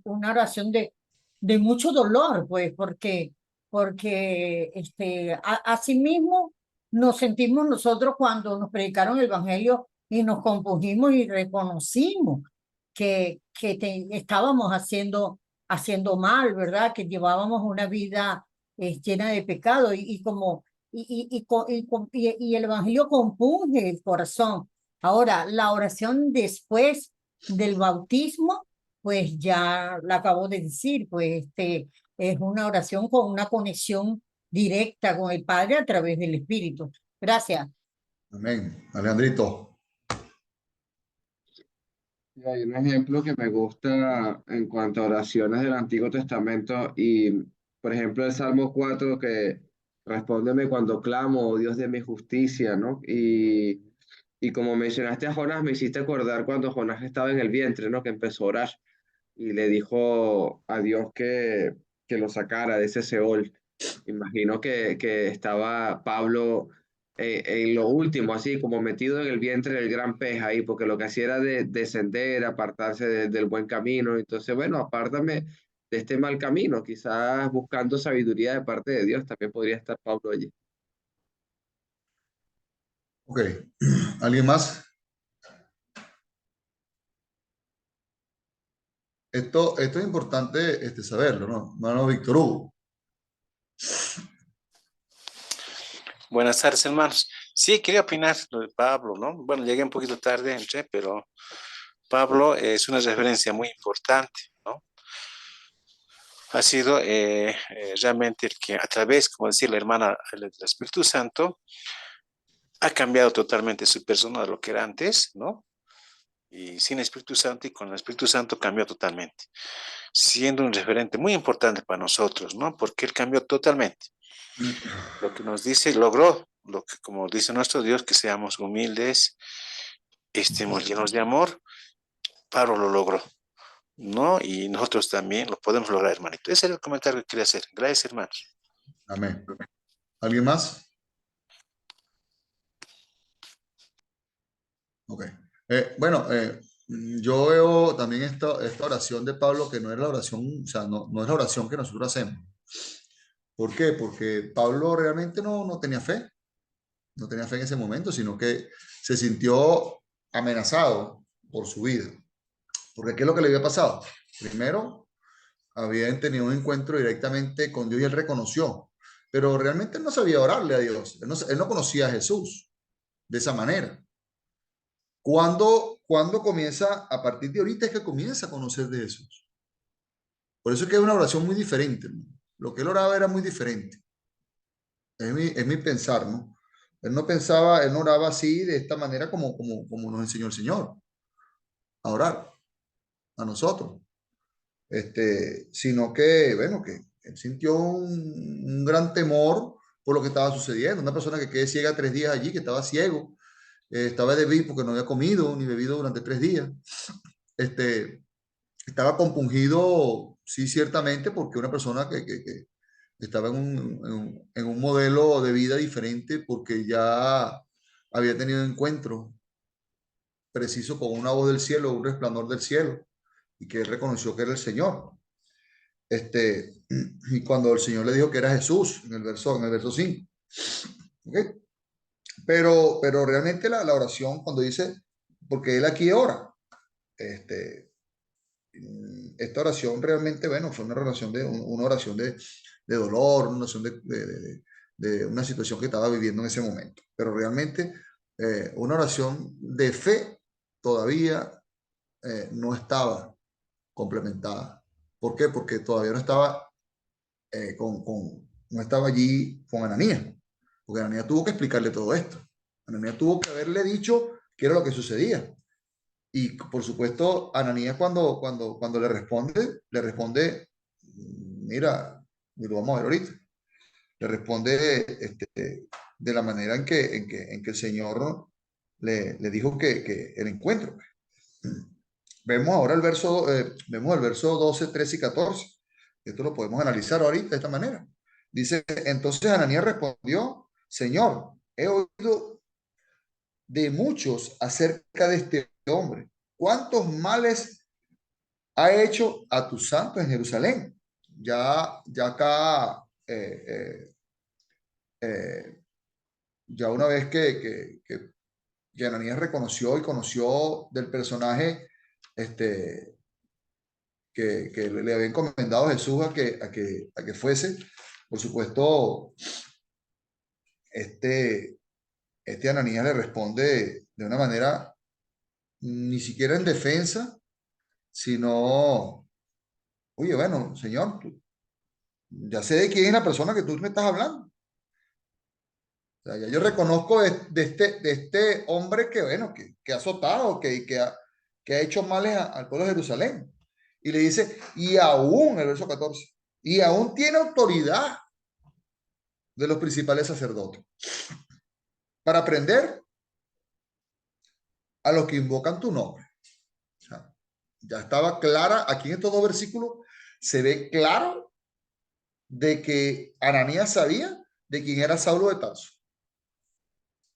una oración de mucho dolor, pues, porque asimismo nos sentimos nosotros cuando nos predicaron el Evangelio y nos compungimos y reconocimos que estábamos haciendo mal, ¿verdad? Que llevábamos una vida llena de pecado y como y el evangelio compunge el corazón. Ahora, la oración después del bautismo, pues ya la acabo de decir, pues es una oración con una conexión directa con el Padre a través del Espíritu. Gracias. Amén. Alejandrito. Y hay un ejemplo que me gusta en cuanto a oraciones del Antiguo Testamento y, por ejemplo, el Salmo 4 que respóndeme cuando clamo, oh Dios de mi justicia, ¿no? Y como mencionaste a Jonás, me hiciste acordar cuando Jonás estaba en el vientre, ¿no? Que empezó a orar y le dijo a Dios que lo sacara de ese Seol. Imagino que estaba Pablo en lo último, así como metido en el vientre del gran pez ahí, porque lo que hacía era descender, apartarse del buen camino. Entonces, bueno, apártame este mal camino, quizás buscando sabiduría de parte de Dios, también podría estar Pablo allí. Ok, ¿alguien más? Esto es importante saberlo, ¿no? Hermano Víctor Hugo. Buenas tardes, hermanos. Sí, quería opinar lo de Pablo, ¿no? Bueno, llegué un poquito tarde, entré, pero Pablo es una referencia muy importante, ¿no? Ha sido realmente el que a través, como decía la hermana del Espíritu Santo, ha cambiado totalmente su persona de lo que era antes, ¿no? Y sin Espíritu Santo y con el Espíritu Santo cambió totalmente, siendo un referente muy importante para nosotros, ¿no? Porque él cambió totalmente. Lo que nos dice, logró, lo que, como dice nuestro Dios, que seamos humildes, estemos llenos de amor. Pablo lo logró, ¿no? Y nosotros también lo podemos lograr, hermanito. Ese era el comentario que quería hacer. Gracias, hermanos. Amén. ¿Alguien más? Ok. Bueno, yo veo también esta oración de Pablo que no es la oración, o sea, no es la oración que nosotros hacemos. ¿Por qué? Porque Pablo realmente no tenía fe, no tenía fe en ese momento, sino que se sintió amenazado por su vida. Porque ¿qué es lo que le había pasado? Primero, habían tenido un encuentro directamente con Dios y él reconoció, pero realmente él no sabía orarle a Dios, él no conocía a Jesús de esa manera. ¿Cuándo comienza? A partir de ahorita es que comienza a conocer de Jesús. Por eso es que es una oración muy diferente, ¿no? Lo que él oraba era muy diferente. Es mi pensar, ¿no? Él no pensaba, él no oraba así, de esta manera como nos enseñó el Señor a orar, a nosotros. Sino que, bueno, que él sintió un gran temor por lo que estaba sucediendo. Una persona que quede ciega 3 días allí, que estaba ciego, estaba débil porque no había comido ni bebido durante 3 días. Estaba compungido, sí, ciertamente, porque una persona que estaba en un modelo de vida diferente, porque ya había tenido encuentro preciso con una voz del cielo, un resplandor del cielo, y que él reconoció que era el Señor. Y cuando el Señor le dijo que era Jesús, en el verso 5. ¿Okay? Pero realmente la oración, cuando dice, porque él aquí ora, esta oración realmente, bueno, fue una oración de dolor, una oración de una situación que estaba viviendo en ese momento. Pero realmente una oración de fe todavía no estaba complementada. ¿Por qué? Porque todavía no estaba, no estaba allí con Ananías. Porque Ananías tuvo que explicarle todo esto. Ananías tuvo que haberle dicho qué era lo que sucedía. Y por supuesto, Ananías cuando le responde, mira, y lo vamos a ver ahorita, le responde de la manera en que el Señor le dijo que el encuentro. Vemos ahora vemos el verso 12, 13 y 14. Esto lo podemos analizar ahorita de esta manera. Dice, entonces Ananías respondió, Señor, he oído de muchos acerca de este hombre. ¿Cuántos males ha hecho a tus santos en Jerusalén? Ya acá, ya una vez que Ananías reconoció y conoció del personaje que le había encomendado a Jesús a que fuese, por supuesto, este Ananías le responde de una manera ni siquiera en defensa, sino, oye, bueno, Señor, ya sé de quién es la persona que tú me estás hablando. O sea, ya yo reconozco de este hombre que, bueno, que ha azotado, que ha hecho males al pueblo de Jerusalén. Y le dice, y aún, el verso 14, y aún tiene autoridad de los principales sacerdotes para prender a los que invocan tu nombre. O sea, ya estaba clara, aquí en estos 2 versículos se ve claro de que Ananías sabía de quién era Saulo de Tarso.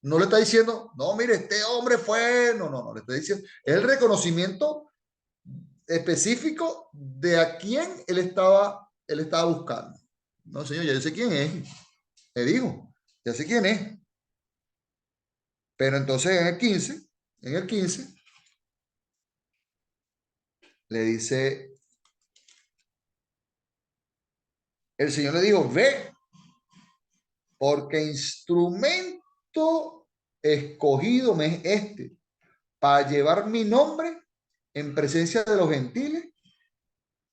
No le está diciendo, no, mire, este hombre fue, no, le está diciendo, es el reconocimiento específico de a quién él estaba buscando. No, Señor, ya yo sé quién es. Le dijo, ya sé quién es. Pero entonces en el 15, le dice, el Señor le dijo, ve, porque instrumento escogido me es este, para llevar mi nombre en presencia de los gentiles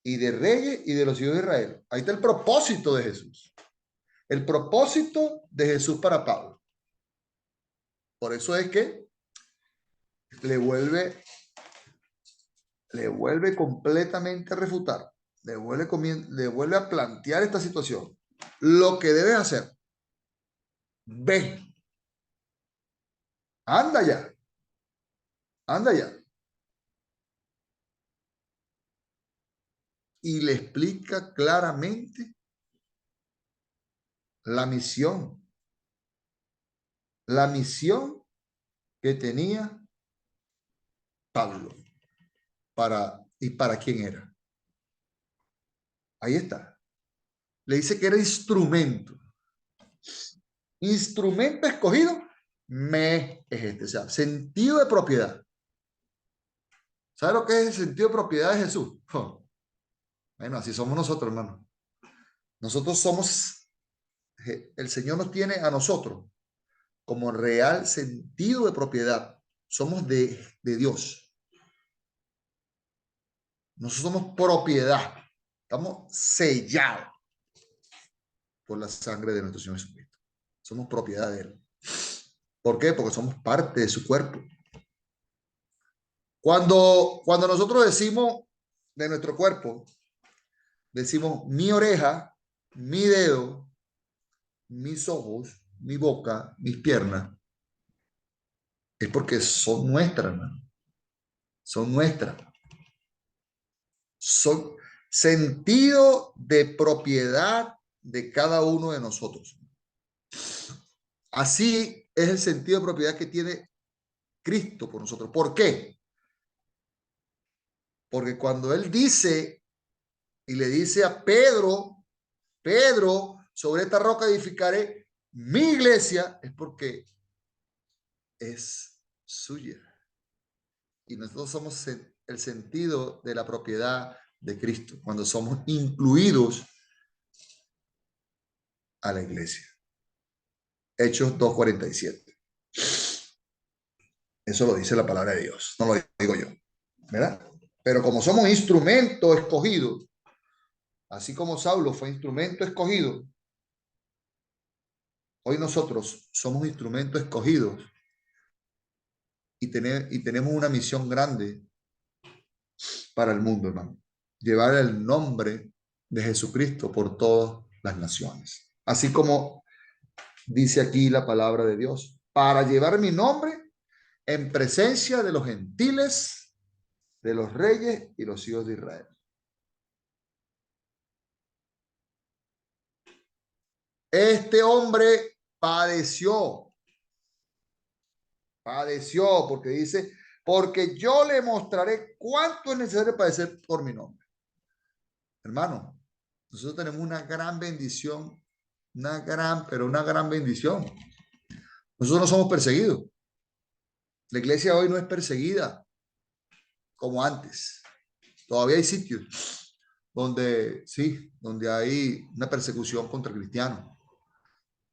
y de reyes y de los hijos de Israel. Ahí está el propósito de Jesús. El propósito de Jesús para Pablo. Por eso es que le vuelve completamente a refutar, le vuelve a plantear esta situación. Lo que debes hacer, ve, anda ya, anda ya. Y le explica claramente la misión que tenía Pablo para quién era. Ahí está. Le dice que era instrumento. Instrumento escogido, me es este. O sea, sentido de propiedad. ¿Sabe lo que es el sentido de propiedad de Jesús? Oh, bueno, así somos nosotros, hermano. Nosotros somos, el Señor nos tiene a nosotros como real sentido de propiedad. Somos de Dios. Nosotros somos propiedad. Estamos sellados por la sangre de nuestro Señor Jesucristo. Somos propiedad de Él. ¿Por qué? Porque somos parte de su cuerpo. Cuando nosotros decimos de nuestro cuerpo, decimos mi oreja, mi dedo, mis ojos, mi boca, mis piernas, es porque son nuestras, hermano. Son nuestras. Son sentido de propiedad de cada uno de nosotros. Así es el sentido de propiedad que tiene Cristo por nosotros. ¿Por qué? Porque cuando Él dice y le dice a Pedro, sobre esta roca edificaré mi iglesia, es porque es suya. Y nosotros somos el sentido de la propiedad de Cristo, cuando somos incluidos a la iglesia. Hechos 2:47. Eso lo dice la palabra de Dios, no lo digo yo, ¿verdad? Pero como somos instrumento escogido, así como Saulo fue instrumento escogido, hoy nosotros somos instrumentos escogidos y tenemos una misión grande para el mundo, hermano. Llevar el nombre de Jesucristo por todas las naciones. Así como dice aquí la palabra de Dios, para llevar mi nombre en presencia de los gentiles, de los reyes y los hijos de Israel. Este hombre padeció porque dice, porque yo le mostraré cuánto es necesario padecer por mi nombre. Hermano, nosotros tenemos una gran bendición, pero una gran bendición. Nosotros no somos perseguidos. La iglesia hoy no es perseguida como antes. Todavía hay sitios donde hay una persecución contra cristianos.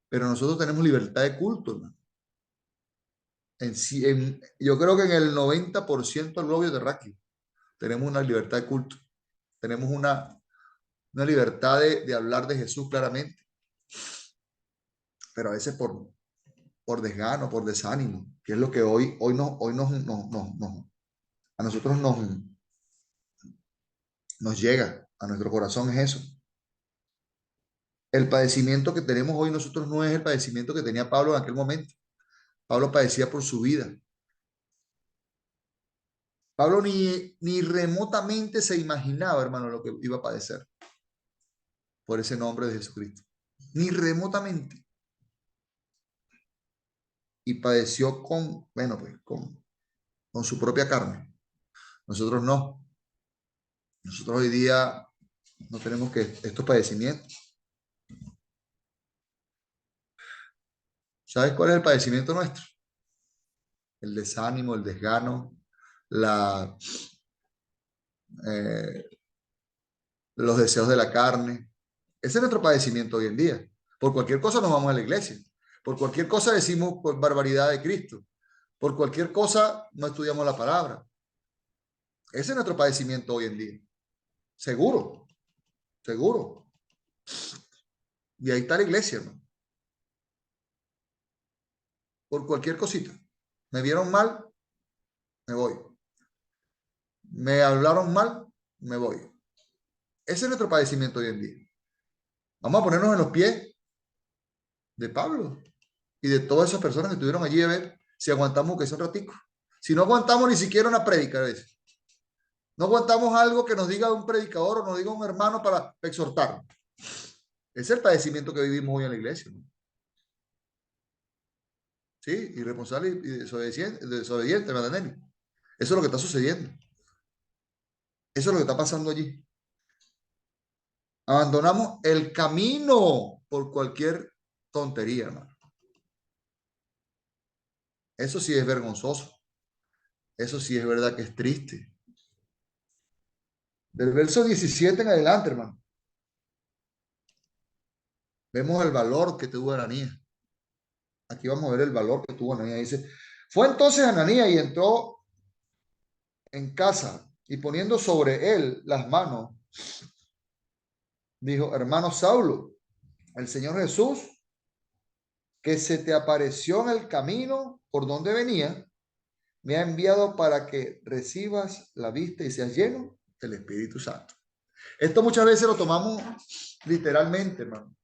Pero nosotros tenemos libertad de culto, hermano. Yo creo que en el 90% del globo terráqueo tenemos una libertad de culto. Tenemos una libertad de hablar de Jesús claramente. Pero a veces por desgano, por desánimo, que es lo que hoy a nosotros nos llega a nuestro corazón, es eso. El padecimiento que tenemos hoy nosotros no es el padecimiento que tenía Pablo en aquel momento. Pablo padecía por su vida. Pablo ni remotamente se imaginaba, hermano, lo que iba a padecer por ese nombre de Jesucristo. Ni remotamente. Y padeció con su propia carne. Nosotros no. Nosotros hoy día no tenemos que estos padecimientos. ¿Sabes cuál es el padecimiento nuestro? El desánimo, el desgano, eh, los deseos de la carne. Ese es nuestro padecimiento hoy en día. Por cualquier cosa nos vamos a la iglesia. Por cualquier cosa decimos por barbaridad de Cristo. Por cualquier cosa no estudiamos la palabra. Ese es nuestro padecimiento hoy en día. Seguro, seguro. Y ahí está la iglesia, ¿no? Por cualquier cosita. Me vieron mal, me voy. Me hablaron mal, me voy. Ese es nuestro padecimiento hoy en día. Vamos a ponernos en los pies de Pablo y de todas esas personas que estuvieron allí a ver si aguantamos que sea un ratico. Si no aguantamos ni siquiera una prédica a veces. No aguantamos algo que nos diga un predicador o nos diga un hermano para exhortar. Ese es el padecimiento que vivimos hoy en la iglesia, ¿no? Sí, irresponsable y desobediente, Madanelli. Eso es lo que está sucediendo. Eso es lo que está pasando allí. Abandonamos el camino por cualquier tontería, hermano. Eso sí es vergonzoso. Eso sí es verdad que es triste. Del verso 17 en adelante, hermano, vemos el valor que tuvo Ananías. Aquí vamos a ver el valor que tuvo Ananías. Dice, fue entonces Ananías y entró en casa y poniendo sobre él las manos, dijo, hermano Saulo, el Señor Jesús, que se te apareció en el camino por donde venía, me ha enviado para que recibas la vista y seas lleno del Espíritu Santo. Esto muchas veces lo tomamos literalmente, hermano.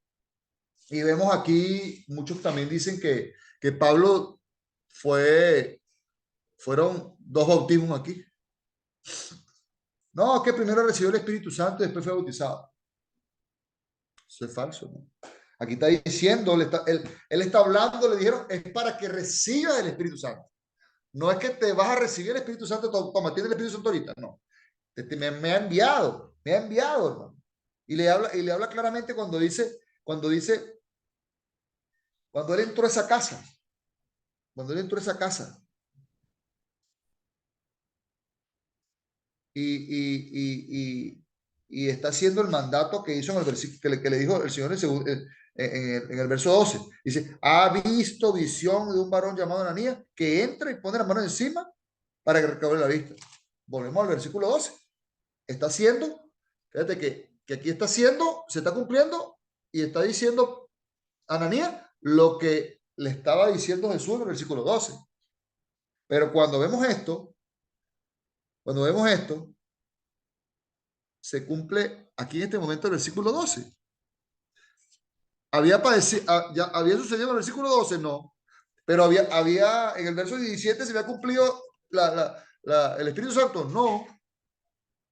Y vemos aquí, muchos también dicen que Pablo fueron 2 bautismos aquí. No, que primero recibió el Espíritu Santo y después fue bautizado. Eso es falso, ¿no? Aquí está diciendo, él está hablando, le dijeron, es para que recibas el Espíritu Santo. No es que te vas a recibir el Espíritu Santo, toma, tiene el Espíritu Santo ahorita, no. Me ha enviado, hermano. Y le habla claramente cuando él entró a esa casa, y está haciendo el mandato que hizo en el versículo que le dijo el Señor en el verso 12. Dice, ha visto visión de un varón llamado Ananías que entra y pone la mano encima para que recobre la vista. Volvemos al versículo 12. Está haciendo, fíjate que aquí está haciendo, se está cumpliendo y está diciendo Ananías lo que le estaba diciendo Jesús en el versículo 12. Pero cuando vemos esto, se cumple aquí en este momento el versículo 12. ¿Había sucedido en el versículo 12? No. Pero había en el verso 17 se había cumplido el Espíritu Santo. No.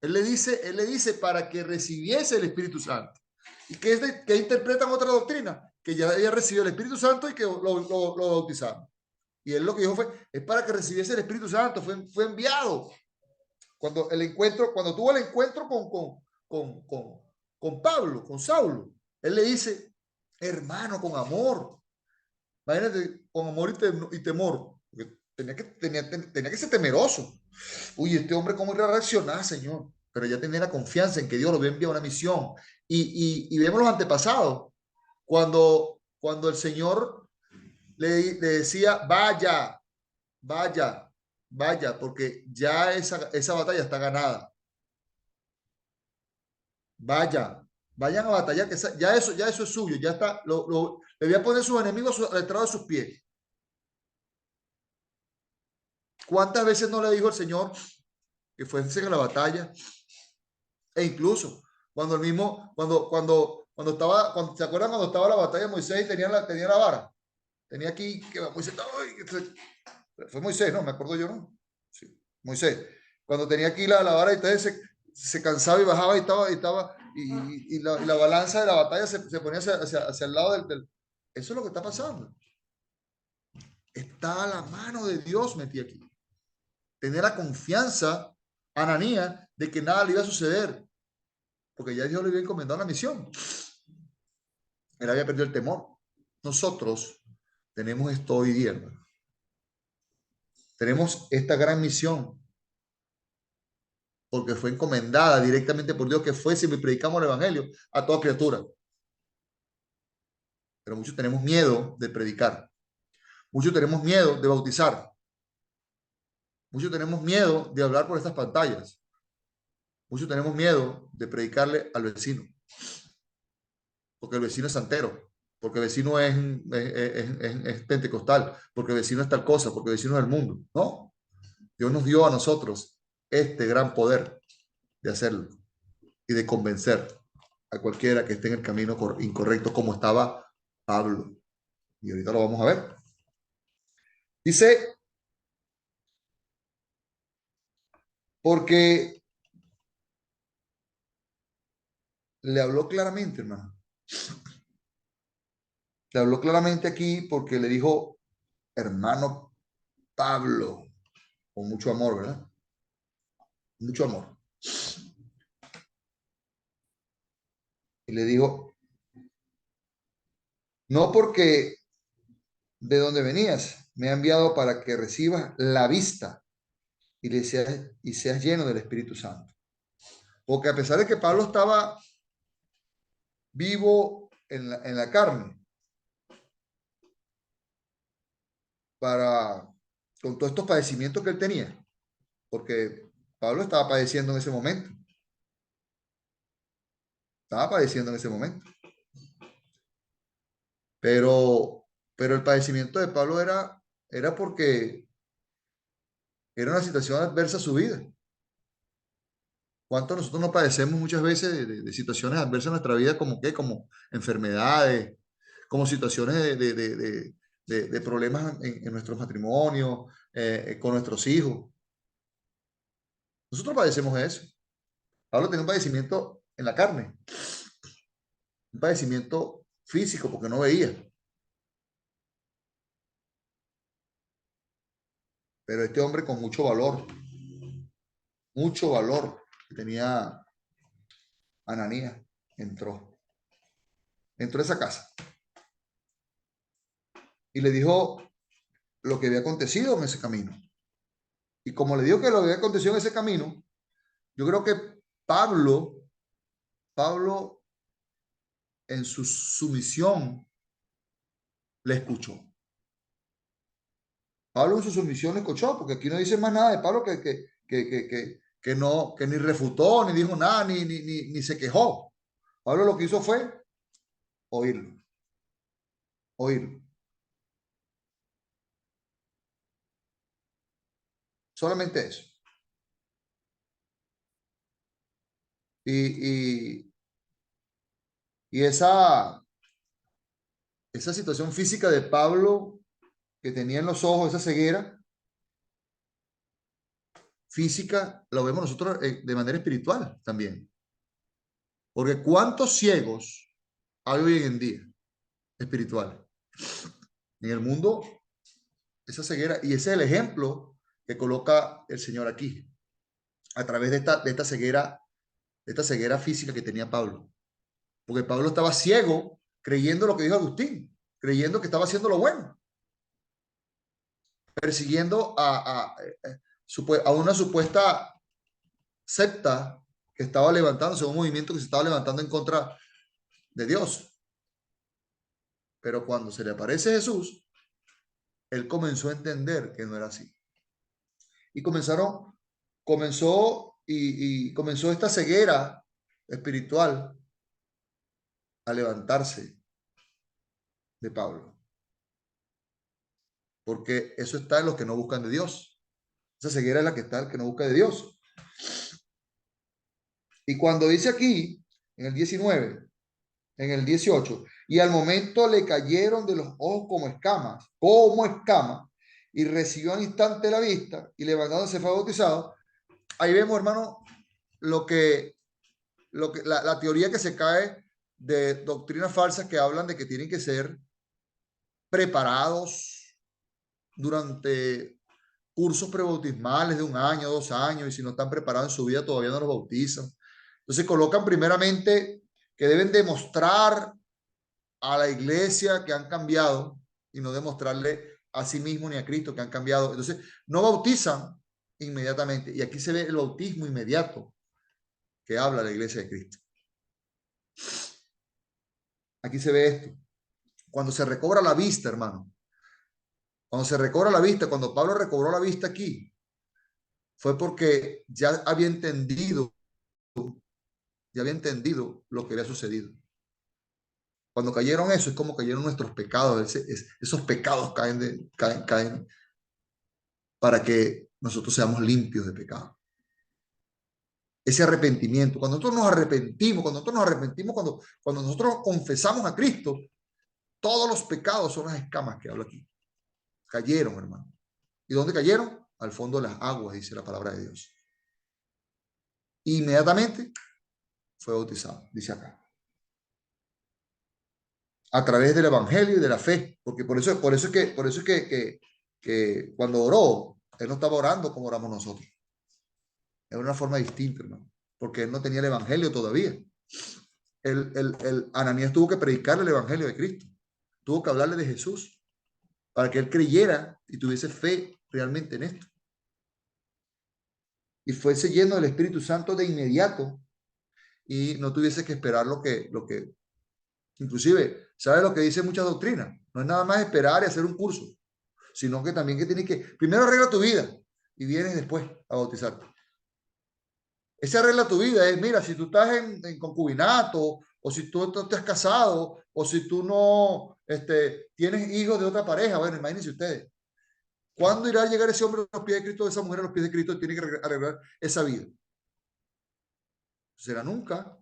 Él le dice para que recibiese el Espíritu Santo. ¿Y que interpretan otra doctrina? Que ya había recibido el Espíritu Santo y que lo bautizaron. Y él lo que dijo es para que recibiese el Espíritu Santo. Fue enviado. Cuando tuvo el encuentro con Pablo, con Saulo, él le dice, hermano, con amor. Imagínate, con amor y temor. Porque tenía que ser temeroso. Uy, este hombre, ¿cómo iba a reaccionar, Señor? Pero ya tenía la confianza en que Dios lo había enviado a una misión. Y vemos los antepasados. Cuando el Señor le decía, vaya, porque ya esa batalla está ganada. Vayan a batallar, que ya eso es suyo, ya está, le voy a poner sus enemigos al estrado de sus pies. ¿Cuántas veces no le dijo el Señor que fuesen a la batalla? E incluso cuando ¿se acuerdan cuando estaba la batalla de Moisés y tenía la vara? Tenía aquí, que Moisés, fue Moisés, no, me acuerdo yo, ¿no? Sí, Moisés. Cuando tenía aquí la vara y entonces se cansaba y bajaba y la balanza de la batalla se ponía hacia el lado del... Eso es lo que está pasando. Está la mano de Dios metida aquí. Tener la confianza, Ananías, de que nada le iba a suceder, porque ya Dios le había encomendado una misión. Él había perdido el temor. Nosotros tenemos esto hoy día, hermano. Tenemos esta gran misión, porque fue encomendada directamente por Dios, que fuese y predicamos el evangelio a toda criatura. Pero muchos tenemos miedo de predicar. Muchos tenemos miedo de bautizar. Muchos tenemos miedo de hablar por estas pantallas. Muchos tenemos miedo de predicarle al vecino, porque el vecino es santero, porque el vecino es pentecostal, porque el vecino es tal cosa, porque el vecino es del mundo. No, Dios nos dio a nosotros este gran poder de hacerlo y de convencer a cualquiera que esté en el camino incorrecto, como estaba Pablo. Y ahorita lo vamos a ver. Dice, porque le habló claramente, hermano. Le habló claramente aquí porque le dijo, hermano Pablo, con mucho amor, ¿verdad? Mucho amor. Y le dijo, no porque de donde venías, me ha enviado para que recibas la vista y seas lleno del Espíritu Santo. Porque a pesar de que Pablo estaba vivo en la carne, con todos estos padecimientos que él tenía, porque Pablo estaba padeciendo en ese momento. Estaba padeciendo en ese momento. Pero el padecimiento de Pablo era porque era una situación adversa a su vida. ¿Cuánto nosotros no padecemos muchas veces de situaciones adversas en nuestra vida, como enfermedades, como situaciones de problemas en nuestros matrimonios, con nuestros hijos? Nosotros padecemos eso. Pablo tenía un padecimiento en la carne, un padecimiento físico porque no veía. Pero este hombre con mucho valor que tenía Ananías, entró a esa casa y le dijo lo que había acontecido en ese camino. Y como le dijo que lo que había acontecido en ese camino, yo creo que Pablo en su sumisión le escuchó. Pablo en su sumisión le escuchó, porque aquí no dice más nada de Pablo que ni refutó, ni dijo nada, ni se quejó. Pablo lo que hizo fue oírlo. Solamente eso. Y esa situación física de Pablo que tenía en los ojos, esa ceguera física, lo vemos nosotros de manera espiritual también. Porque ¿cuántos ciegos hay hoy en día espirituales? En el mundo, esa ceguera, y ese es el ejemplo que coloca el Señor aquí, a través de esta ceguera física que tenía Pablo. Porque Pablo estaba ciego creyendo lo que dijo Agustín, creyendo que estaba haciendo lo bueno, persiguiendo a una supuesta secta que estaba levantándose, un movimiento que se estaba levantando en contra de Dios. Pero cuando se le aparece Jesús, él comenzó a entender que no era así. Y comenzó esta ceguera espiritual a levantarse de Pablo. Porque eso está en los que no buscan de Dios. Esa ceguera es la que está el que no busca de Dios. Y cuando dice aquí, en el 19, en el 18, y al momento le cayeron de los ojos como escamas, y recibió al instante la vista, y levantándose fue bautizado. Ahí vemos, hermano, la teoría que se cae de doctrinas falsas que hablan de que tienen que ser preparados durante cursos prebautismales de 1 año, 2 años, y si no están preparados en su vida todavía no los bautizan. Entonces colocan primeramente que deben demostrar a la iglesia que han cambiado y no demostrarle a sí mismo ni a Cristo que han cambiado. Entonces no bautizan inmediatamente. Y aquí se ve el bautismo inmediato que habla la iglesia de Cristo. Aquí se ve esto. Cuando se recobra la vista, hermano. Cuando se recobra la vista, cuando Pablo recobró la vista aquí, fue porque ya había entendido lo que había sucedido. Cuando cayeron eso, es como cayeron nuestros pecados. Esos pecados caen para que nosotros seamos limpios de pecado. Ese arrepentimiento, cuando nosotros nos arrepentimos, cuando nosotros confesamos a Cristo, todos los pecados son las escamas que hablo aquí. Cayeron, hermano. ¿Y dónde cayeron? Al fondo de las aguas, dice la palabra de Dios. Inmediatamente fue bautizado, dice acá. A través del evangelio y de la fe, porque por eso es que cuando oró, él no estaba orando como oramos nosotros. Era una forma distinta, hermano, porque él no tenía el evangelio todavía. Ananías tuvo que predicarle el evangelio de Cristo, tuvo que hablarle de Jesús, para que él creyera y tuviese fe realmente en esto. Y fuese lleno del Espíritu Santo de inmediato y no tuviese que esperar lo que inclusive, ¿sabe lo que dice muchas doctrinas? No es nada más esperar y hacer un curso, sino que también que tienes que, primero arregla tu vida y vienes después a bautizarte. Ese arregla tu vida es, mira, si tú estás en concubinato, o si tú no te has casado, o si tú no tienes hijos de otra pareja, bueno, imagínense ustedes. ¿Cuándo irá a llegar ese hombre a los pies de Cristo, esa mujer a los pies de Cristo? Tiene que arreglar esa vida. ¿Será nunca?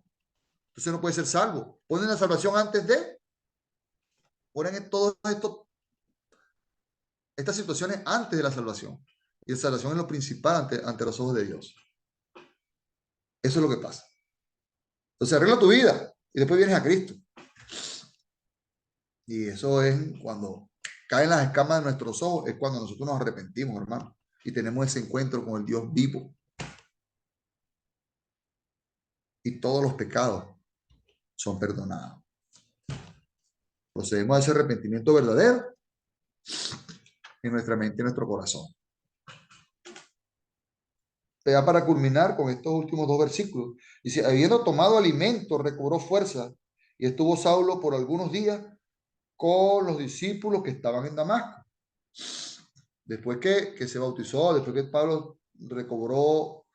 Entonces no puede ser salvo. Ponen la salvación antes de, ponen todo esto, estas situaciones antes de la salvación. Y la salvación es lo principal ante los ojos de Dios. Eso es lo que pasa. Entonces arregla tu vida y después vienes a Cristo. Y eso es cuando caen las escamas de nuestros ojos, es cuando nosotros nos arrepentimos, hermano, y tenemos ese encuentro con el Dios vivo. Y todos los pecados son perdonados. Procedemos a ese arrepentimiento verdadero en nuestra mente y en nuestro corazón. Ya para culminar con estos últimos 2 versículos, dice, habiendo tomado alimento, recobró fuerza y estuvo Saulo por algunos días con los discípulos que estaban en Damasco. Después que se bautizó, después que Pablo recobró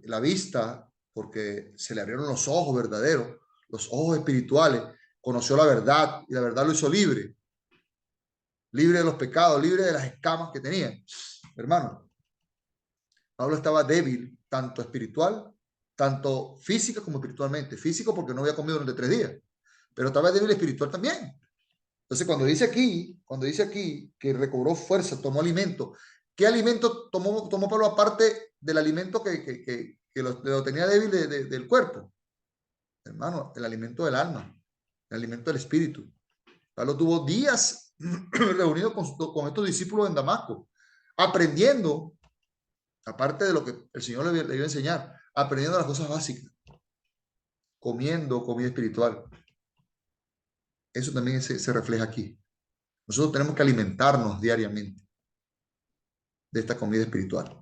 la vista, porque se le abrieron los ojos verdaderos, los ojos espirituales, conoció la verdad y la verdad lo hizo libre de los pecados, libre de las escamas que tenía. Hermano, Pablo estaba débil, tanto espiritual, tanto física como espiritualmente. Físico porque no había comido durante 3 días, pero estaba débil espiritual también. Entonces, cuando dice aquí que recobró fuerza, tomó alimento, ¿qué alimento tomó Pablo aparte del alimento que lo tenía débil del cuerpo? Hermano, el alimento del alma, el alimento del espíritu. Pablo tuvo días reunido con estos discípulos en Damasco, aprendiendo, aparte de lo que el Señor le iba a enseñar, aprendiendo las cosas básicas, comiendo comida espiritual. Eso también se refleja aquí. Nosotros tenemos que alimentarnos diariamente de esta comida espiritual.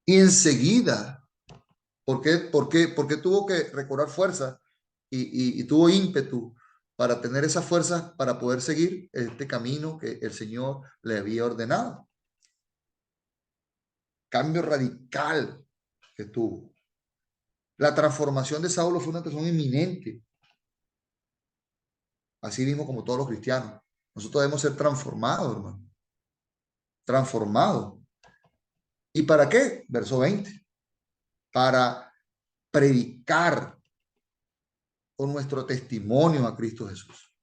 Y enseguida, ¿por qué tuvo que recobrar fuerza y tuvo ímpetu para tener esa fuerza para poder seguir este camino que el Señor le había ordenado? Cambio radical que tuvo. La transformación de Saulo fue una persona inminente. Así mismo como todos los cristianos. Nosotros debemos ser transformados, hermano. Transformados. ¿Y para qué? Verso 20. Para predicar con nuestro testimonio a Cristo Jesús.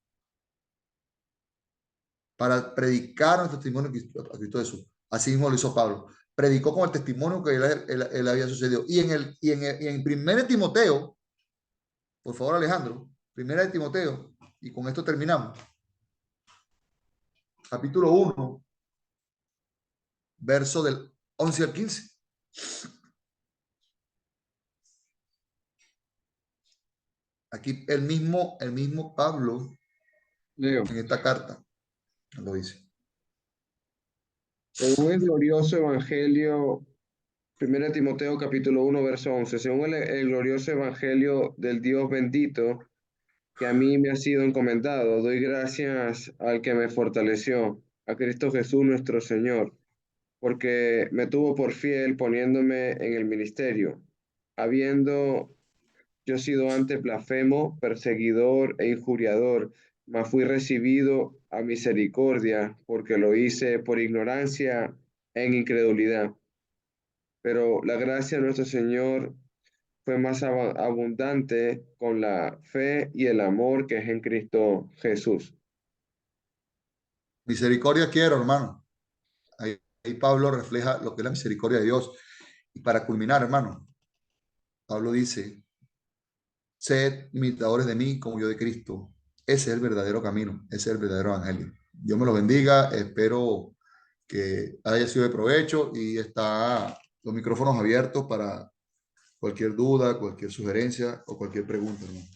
Para predicar nuestro testimonio a Cristo Jesús. Así mismo lo hizo Pablo. Predicó con el testimonio que él había sucedido. Y en 1 Timoteo, por favor, Alejandro, 1 Timoteo, y con esto terminamos. capítulo 1, verso del 11 al 15. Aquí el mismo Pablo Leo. en esta carta lo dice. Según el glorioso evangelio, 1 Timoteo capítulo 1, verso 11, según el glorioso evangelio del Dios bendito, que a mí me ha sido encomendado, doy gracias al que me fortaleció, a Cristo Jesús nuestro Señor, porque me tuvo por fiel poniéndome en el ministerio, habiendo yo sido antes blasfemo, perseguidor e injuriador, mas fui recibido a misericordia, porque lo hice por ignorancia en incredulidad. Pero la gracia de nuestro Señor fue más abundante con la fe y el amor que es en Cristo Jesús. Misericordia quiero, hermano. Ahí Pablo refleja lo que es la misericordia de Dios. Y para culminar, hermano, Pablo dice, sed imitadores de mí como yo de Cristo. Ese es el verdadero camino, ese es el verdadero evangelio. Dios me lo bendiga, espero que haya sido de provecho y está los micrófonos abiertos para cualquier duda, cualquier sugerencia o cualquier pregunta, hermano.